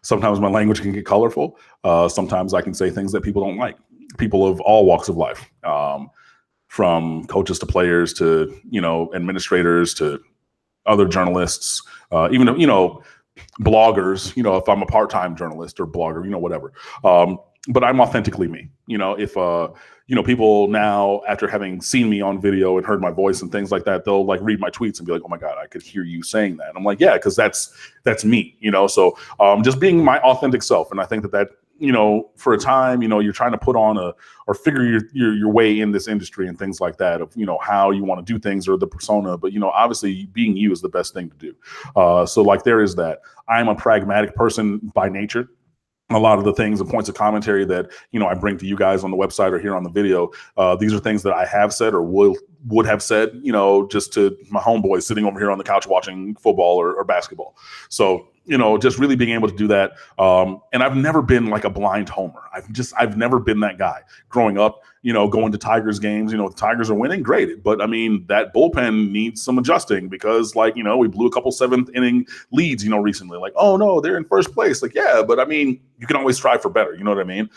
B: Sometimes my language can get colorful. Sometimes I can say things that people don't like. People of all walks of life, from coaches to players to, administrators to other journalists, even, bloggers, if I'm a part-time journalist or blogger, whatever. But I'm authentically me. If people now, after having seen me on video and heard my voice and things like that, they'll like read my tweets and be like, oh my God, I could hear you saying that. And I'm like, yeah, because that's me, so just being my authentic self. And I think that for a time, you're trying to put on or figure your way in this industry and things like that of, how you want to do things or the persona. But, obviously being you is the best thing to do. So like there is that. I'm a pragmatic person by nature. A lot of the things and points of commentary that, I bring to you guys on the website or here on the video, these are things that I have said or will would have said, you know, just to my homeboys sitting over here on the couch watching football or basketball. So, you know, just really being able to do that. And I've never been like a blind homer. I've never been that guy growing up, you know, going to Tigers games. You know, the Tigers are winning, great. But I mean, that bullpen needs some adjusting because, like, you know, we blew a couple seventh inning leads, you know, recently. Like, oh no, they're in first place. Like, yeah, but I mean, you can always strive for better. You know what I mean?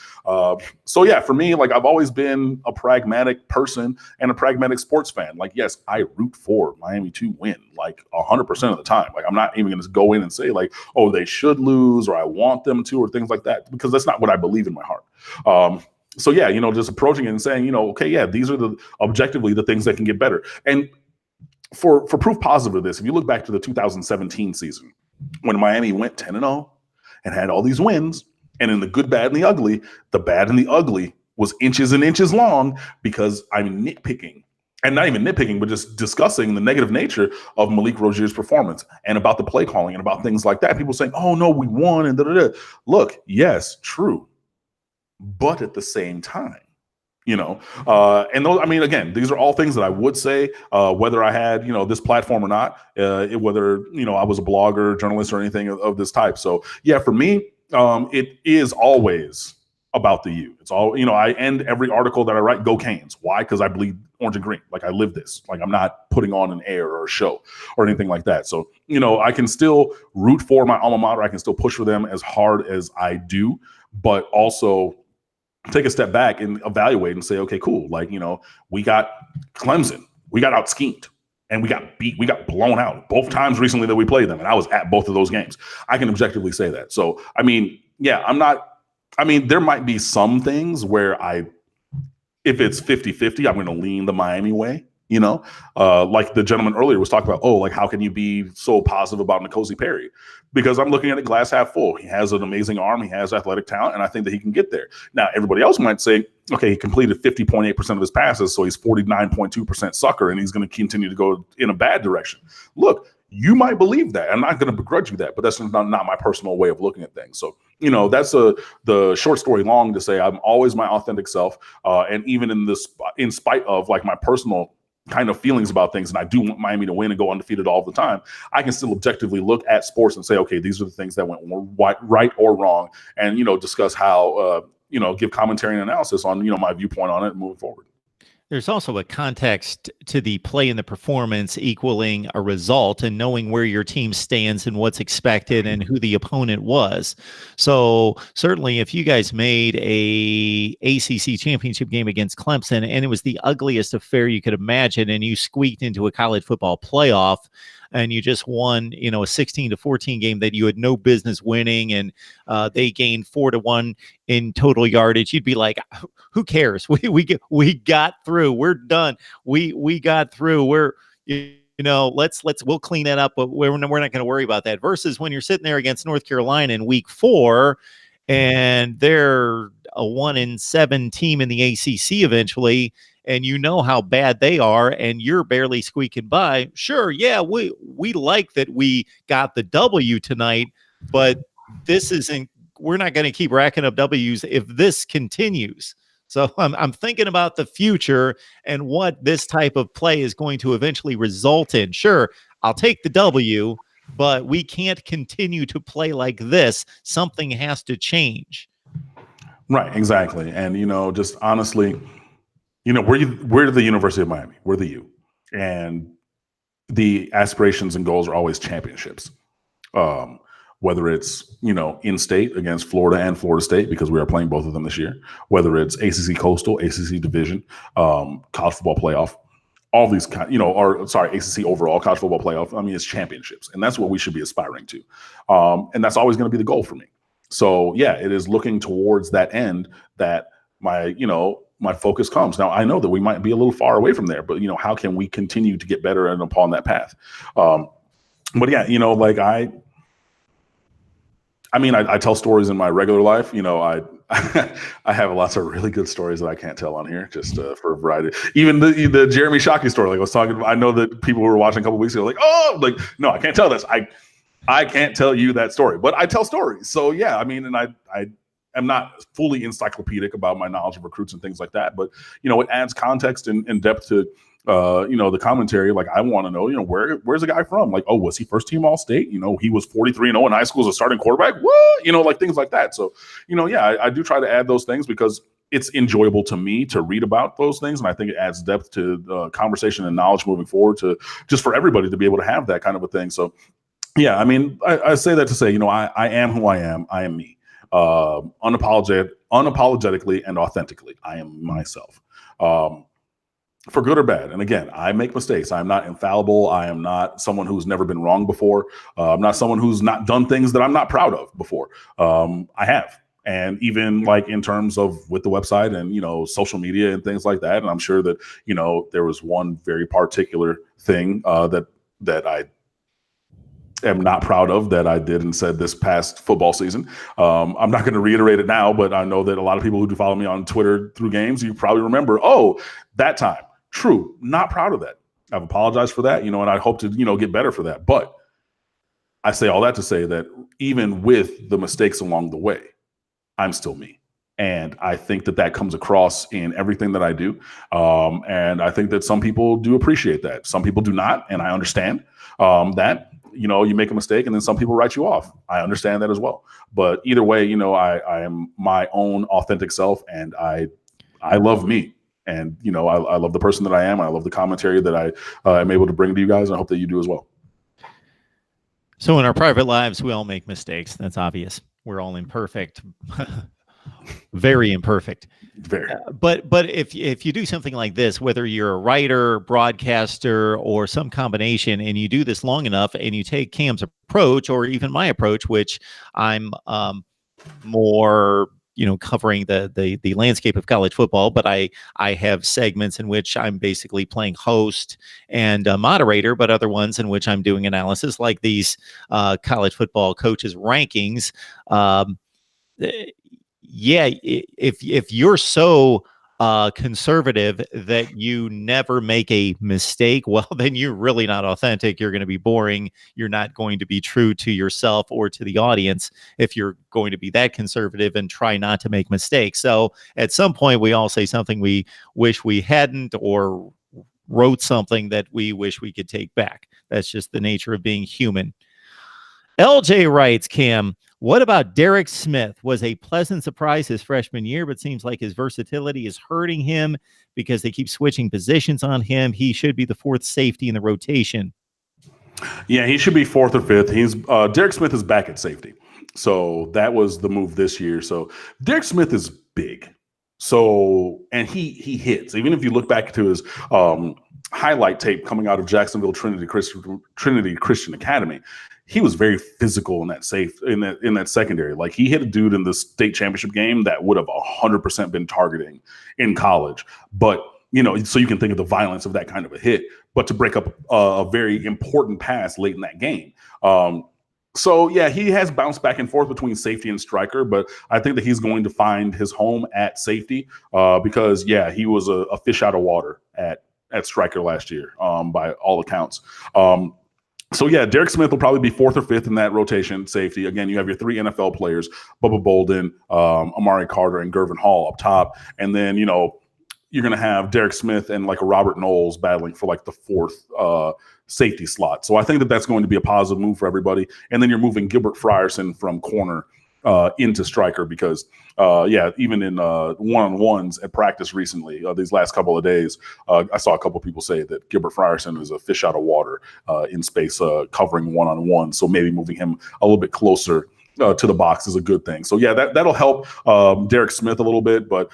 B: So yeah, for me, like, I've always been a pragmatic person and a pragmatic sports fan. Like, yes, I root for Miami to win like 100% of the time. Like, I'm not even going to go in and say like, oh, they should lose or I want them to or things like that, because that's not what I believe in my heart. So yeah, you know, just approaching it and saying, you know, okay, yeah, these are objectively the things that can get better. And for proof positive of this, if you look back to the 2017 season when Miami went 10-0 and had all these wins, and in the good, bad, and the bad and the ugly was inches and inches long, because I'm nitpicking. And not even nitpicking, but just discussing the negative nature of Malik Rogers' performance and about the play calling and about things like that. People saying, oh, no, we won. And da-da-da. Look, yes, true. But at the same time, you know, and those, I mean, again, these are all things that I would say, whether I had, you know, this platform or not, whether, you know, I was a blogger, journalist, or anything of this type. So, yeah, for me, it is always about the U. It's all, you know, I end every article that I write, go Canes. Why? Because I bleed orange and green. Like, I live this. Like, I'm not putting on an air or a show or anything like that. So, you know, I can still root for my alma mater. I can still push for them as hard as I do, but also take a step back and evaluate and say, okay, cool. Like, you know, we got Clemson. We got out schemed. And we got beat. We got blown out both times recently that we played them. And I was at both of those games. I can objectively say that. So, I mean, yeah, there might be some things where if it's 50-50, I'm going to lean the Miami way, you know, like the gentleman earlier was talking about, oh, like, how can you be so positive about N'Kosi Perry? Because I'm looking at it glass half full. He has an amazing arm. He has athletic talent, and I think that he can get there. Now, everybody else might say, okay, he completed 50.8% of his passes, so he's 49.2% sucker, and he's going to continue to go in a bad direction. Look, you might believe that. I'm not going to begrudge you that, but that's not my personal way of looking at things. So, you know, that's the short story long to say I'm always my authentic self. And even in spite of like my personal kind of feelings about things, and I do want Miami to win and go undefeated all the time, I can still objectively look at sports and say, okay, these are the things that went right or wrong, and, you know, discuss how, you know, give commentary and analysis on, you know, my viewpoint on it and moving forward.
A: There's also a context to the play and the performance equaling a result, and knowing where your team stands and what's expected and who the opponent was. So certainly if you guys made a ACC championship game against Clemson and it was the ugliest affair you could imagine, and you squeaked into a college football playoff and you just won, you know, a 16-14 game that you had no business winning, and they gained 4-1 in total yardage, you'd be like, who cares? We got through. We're done. We got through. We'll clean that up, but we're not going to worry about that. Versus when you're sitting there against North Carolina in week 4, and they're a 1-7 team in the ACC eventually, and you know how bad they are, and you're barely squeaking by. Sure, yeah, we like that we got the W tonight, but this isn't. We're not going to keep racking up W's if this continues. So I'm thinking about the future and what this type of play is going to eventually result in. Sure, I'll take the W, but we can't continue to play like this. Something has to change.
B: Right, exactly. And, you know, just honestly, you know, we're the University of Miami. We're the U. And the aspirations and goals are always championships. Whether it's, you know, in-state against Florida and Florida State, because we are playing both of them this year, whether it's ACC Coastal, ACC Division, college football playoff, all these, ACC overall college football playoff. I mean, it's championships, and that's what we should be aspiring to. And that's always going to be the goal for me. So, yeah, it is looking towards that end that my focus comes. Now, I know that we might be a little far away from there, but, you know, how can we continue to get better and upon that path? But, yeah, you know, like I tell stories in my regular life. You know, I have lots of really good stories that I can't tell on here, just for a variety. Even the Jeremy Shockey story, like I was talking about, I know that people who were watching a couple weeks ago, like, oh, like, no, I can't tell this. I can't tell you that story, but I tell stories. So yeah, I mean, and I am not fully encyclopedic about my knowledge of recruits and things like that, but, you know, it adds context and depth to the commentary, like I want to know, where's the guy from? Like, oh, was he first team All-State? He was 43-0 in high school as a starting quarterback. What? Like things like that. So, I do try to add those things because it's enjoyable to me to read about those things. And I think it adds depth to conversation and knowledge moving forward to just for everybody to be able to have that kind of a thing. So, yeah, I mean, I say that to say, I am who I am. I am me. Unapologetically and authentically. I am myself. For good or bad. And again, I make mistakes. I'm not infallible. I am not someone who's never been wrong before. I'm not someone who's not done things that I'm not proud of before. I have. And even like in terms of with the website and, social media and things like that. And I'm sure that, there was one very particular thing that I am not proud of that I did and said this past football season. I'm not going to reiterate it now, but I know that a lot of people who do follow me on Twitter through games, you probably remember, that time. True. Not proud of that. I've apologized for that, and I hope to, get better for that. But I say all that to say that even with the mistakes along the way, I'm still me. And I think that comes across in everything that I do. And I think that some people do appreciate that. Some people do not. And I understand that, you make a mistake and then some people write you off. I understand that as well. But either way, I am my own authentic self and I love me. And, I love the person that I am. I love the commentary that I am able to bring to you guys. And I hope that you do as well.
A: So in our private lives, we all make mistakes. That's obvious. We're all imperfect, very imperfect.
B: Very.
A: But if you do something like this, whether you're a writer, broadcaster, or some combination, and you do this long enough and you take Cam's approach or even my approach, which I'm more covering the landscape of college football, but I have segments in which I'm basically playing host and moderator, but other ones in which I'm doing analysis, like these college football coaches rankings. If you're so conservative that you never make a mistake, well, then you're really not authentic. You're going to be boring. You're not going to be true to yourself or to the audience if you're going to be that conservative and try not to make mistakes. So at some point, we all say something we wish we hadn't or wrote something that we wish we could take back. That's just the nature of being human. LJ writes, Cam, what about Derek Smith? Was a pleasant surprise his freshman year, but seems like his versatility is hurting him because they keep switching positions on him. He should be the fourth safety in the rotation.
B: Yeah, he should be fourth or fifth. Derek Smith is back at safety. So that was the move this year. So Derek Smith is big. So, and he hits. Even if you look back to his highlight tape coming out of Jacksonville Trinity Christian Academy, he was very physical in that secondary. Like he hit a dude in the state championship game that would have 100% been targeting in college. But, so you can think of the violence of that kind of a hit, but to break up a very important pass late in that game. So, yeah, he has bounced back and forth between safety and striker, but I think that he's going to find his home at safety because, yeah, he was a fish out of water at striker last year by all accounts. So, yeah, Derek Smith will probably be fourth or fifth in that rotation safety. Again, you have your three NFL players, Bubba Bolden, Amari Carter, and Gervin Hall up top. And then, you're going to have Derek Smith and like a Robert Knowles battling for like the fourth safety slot. So I think that that's going to be a positive move for everybody. And then you're moving Gilbert Frierson from corner into striker because, even in one-on-ones at practice recently, these last couple of days, I saw a couple of people say that Gilbert Frierson is a fish out of water in space covering one-on-one. So maybe moving him a little bit closer to the box is a good thing. So, yeah, that'll help Derek Smith a little bit. But,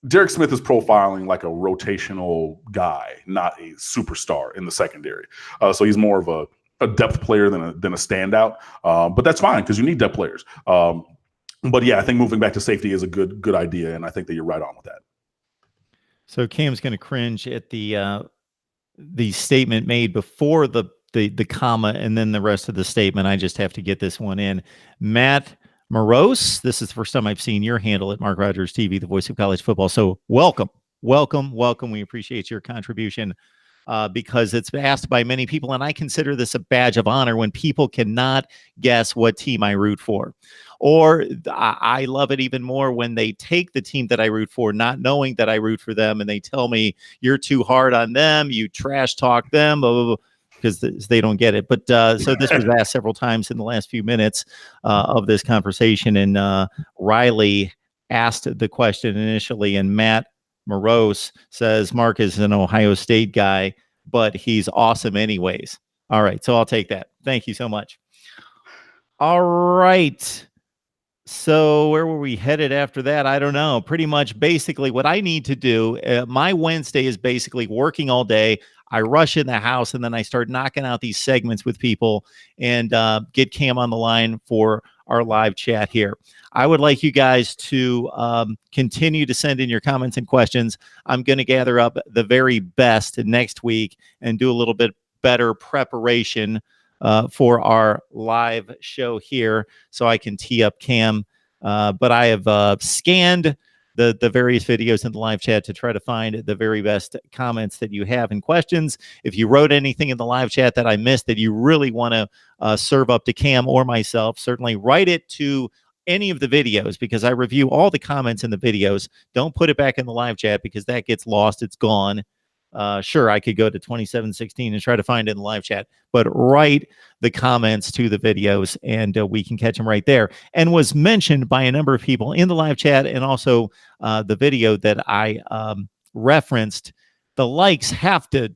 B: Derek Smith is profiling like a rotational guy, not a superstar in the secondary. So he's more of a depth player than a standout. But that's fine because you need depth players. But yeah, I think moving back to safety is a good idea, and I think that you're right on with that.
A: So Cam's going to cringe at the statement made before the comma and then the rest of the statement. I just have to get this one in. Matt Morose, this is the first time I've seen your handle at MarkRogersTV, the voice of college football. So welcome. We appreciate your contribution because it's asked by many people, and I consider this a badge of honor when people cannot guess what team I root for. Or I love it even more when they take the team that I root for, not knowing that I root for them, and they tell me you're too hard on them, you trash talk them, because they don't get it. But so this was asked several times in the last few minutes of this conversation, and Riley asked the question initially, and Matt Morose says Mark is an Ohio State guy, but he's awesome anyways. All right, so I'll take that. Thank you so much. All right. So where were we headed after that? I don't know. Pretty much basically what I need to do, my Wednesday is basically working all day. I rush in the house and then I start knocking out these segments with people and get Cam on the line for our live chat here. I would like you guys to continue to send in your comments and questions. I'm going to gather up the very best next week and do a little bit better preparation for our live show here so I can tee up Cam. But I have scanned the various videos in the live chat to try to find the very best comments that you have and questions. If you wrote anything in the live chat that I missed that you really want to serve up to Cam or myself, certainly write it to any of the videos, because I review all the comments in the videos. Don't put it back in the live chat because that gets lost. It's gone. Sure, I could go to 2716 and try to find it in the live chat, but write the comments to the videos and we can catch them right there. And was mentioned by a number of people in the live chat and also the video that I referenced. The likes have to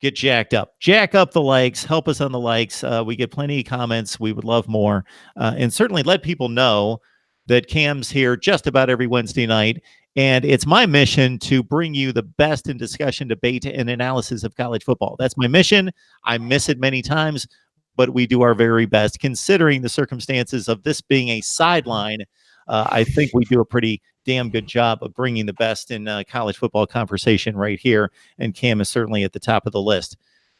A: get jacked up. Jack up the likes. Help us on the likes. We get plenty of comments. We would love more. And certainly let people know that Cam's here just about every Wednesday night. And it's my mission to bring you the best in discussion, debate, and analysis of college football. That's my mission. I miss it many times, but we do our very best. Considering the circumstances of this being a sideline, I think we do a pretty damn good job of bringing the best in college football conversation right here. And Cam is certainly at the top of the list.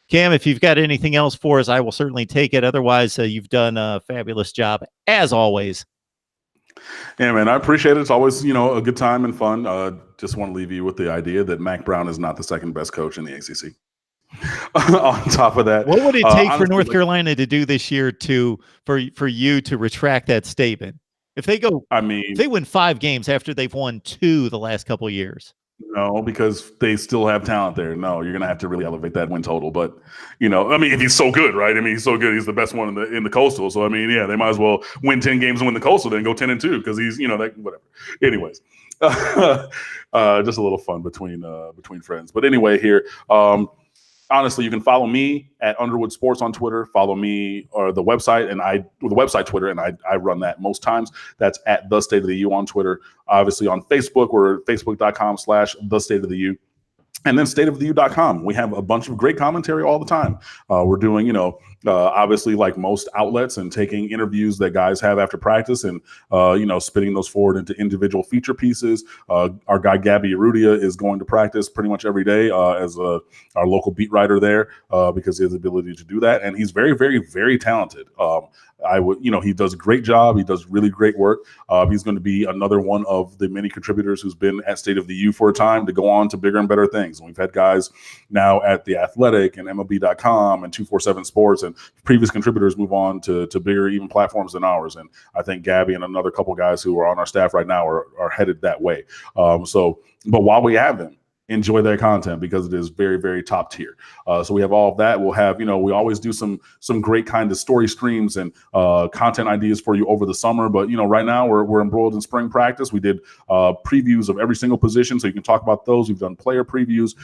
A: Cam, if you've got anything else for us, I will certainly take it. Otherwise, you've done a fabulous job, as always.
B: Yeah, man, I appreciate it. It's always, a good time and fun. Just want to leave you with the idea that Mac Brown is not the second best coach in the ACC. On top of that,
A: what would it take for North Carolina to do this year for you to retract that statement? If they go, if they win 5 games after they've won 2 the last couple of years.
B: No, because they still have talent there. No, you're gonna have to really elevate that win total. But if he's so good, right? He's so good. He's the best one in the Coastal. So yeah, they might as well win 10 games and win the Coastal, then go 10-2 because he's whatever. Anyways, just a little fun between friends. But anyway, here. Honestly, you can follow me at Underwood Sports on Twitter. Follow me or the website, the website Twitter, and I run that most times. That's at The State of the U on Twitter. Obviously on Facebook, we're facebook.com/The State of the U. And then stateoftheu.com. We have a bunch of great commentary all the time. We're doing, obviously like most outlets and taking interviews that guys have after practice and, spitting those forward into individual feature pieces. Our guy, Gabby Arudia, is going to practice pretty much every day as our local beat writer there because he has the ability to do that. And he's very, very, very talented. He does a great job. He does really great work. He's going to be another one of the many contributors who's been at State of the U for a time to go on to bigger and better things. And we've had guys now at The Athletic and MLB.com and 247 Sports and previous contributors move on to bigger even platforms than ours. And I think Gabby and another couple guys who are on our staff right now are headed that way. But while we have them, enjoy their content because it is very, very top tier. So we have all of that. We'll have, we always do some great kind of story streams and content ideas for you over the summer. But, right now we're embroiled in spring practice. We did previews of every single position. So you can talk about those. We've done player previews,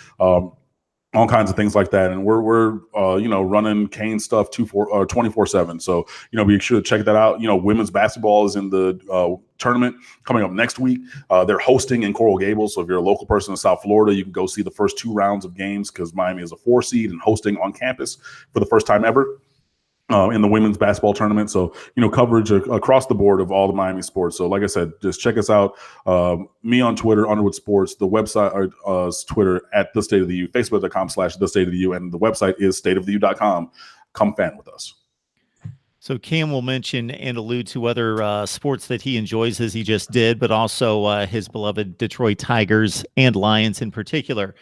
B: all kinds of things like that. And we're running Kane stuff 24/7. So, be sure to check that out. Women's basketball is in the tournament coming up next week. They're hosting in Coral Gables. So if you're a local person in South Florida, you can go see the first 2 rounds of games because Miami is a 4 seed and hosting on campus for the first time ever. In the women's basketball tournament. So, coverage across the board of all the Miami sports. So like I said, just check us out. Me on Twitter, Underwood Sports, the website, Twitter at The State of the U, Facebook.com/The State of the U, and the website is stateoftheu.com. Come fan with us.
A: So Cam will mention and allude to other sports that he enjoys as he just did, but also his beloved Detroit Tigers and Lions in particular.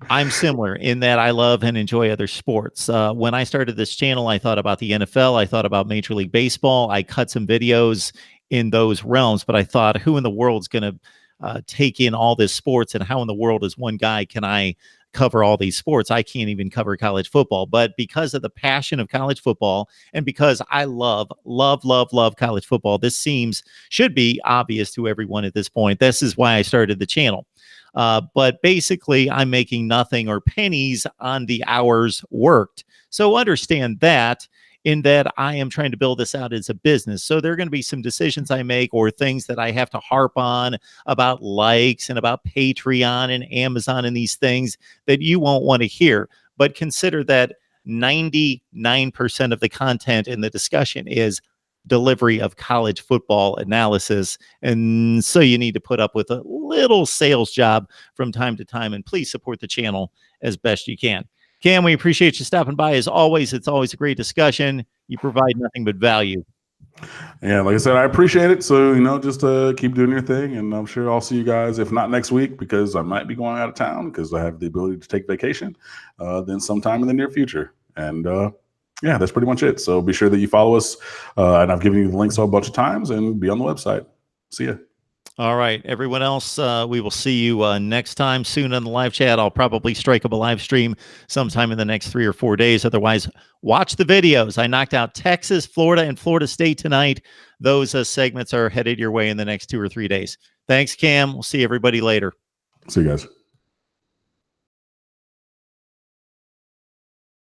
A: I'm similar in that I love and enjoy other sports. When I started this channel, I thought about the NFL. I thought about Major League Baseball. I cut some videos in those realms, but I thought, who in the world's going to take in all this sports, and how in the world as one guy can I cover all these sports? I can't even cover college football. But because of the passion of college football, and because I love college football, this should be obvious to everyone at this point. This is why I started the channel. But basically, I'm making nothing or pennies on the hours worked. So understand that, in that I am trying to build this out as a business. So there are going to be some decisions I make, or things that I have to harp on about likes and about Patreon and Amazon and these things that you won't want to hear. But consider that 99% of the content in the discussion is delivery of college football analysis. And so you need to put up with a little sales job from time to time, and please support the channel as best you can. Cam, we appreciate you stopping by. As always, it's always a great discussion. You provide nothing but value.
B: Yeah, like I said, I appreciate it. So, just keep doing your thing. And I'm sure I'll see you guys, if not next week, because I might be going out of town because I have the ability to take vacation, then sometime in the near future. And yeah, that's pretty much it. So be sure that you follow us. And I've given you the links a bunch of times, and be on the website. See ya.
A: All right, everyone else, we will see you next time soon on the live chat. I'll probably strike up a live stream sometime in the next 3 or 4 days. Otherwise, watch the videos. I knocked out Texas, Florida, and Florida State tonight. Those segments are headed your way in the next 2 or 3 days. Thanks, Cam. We'll see everybody later.
B: See you guys.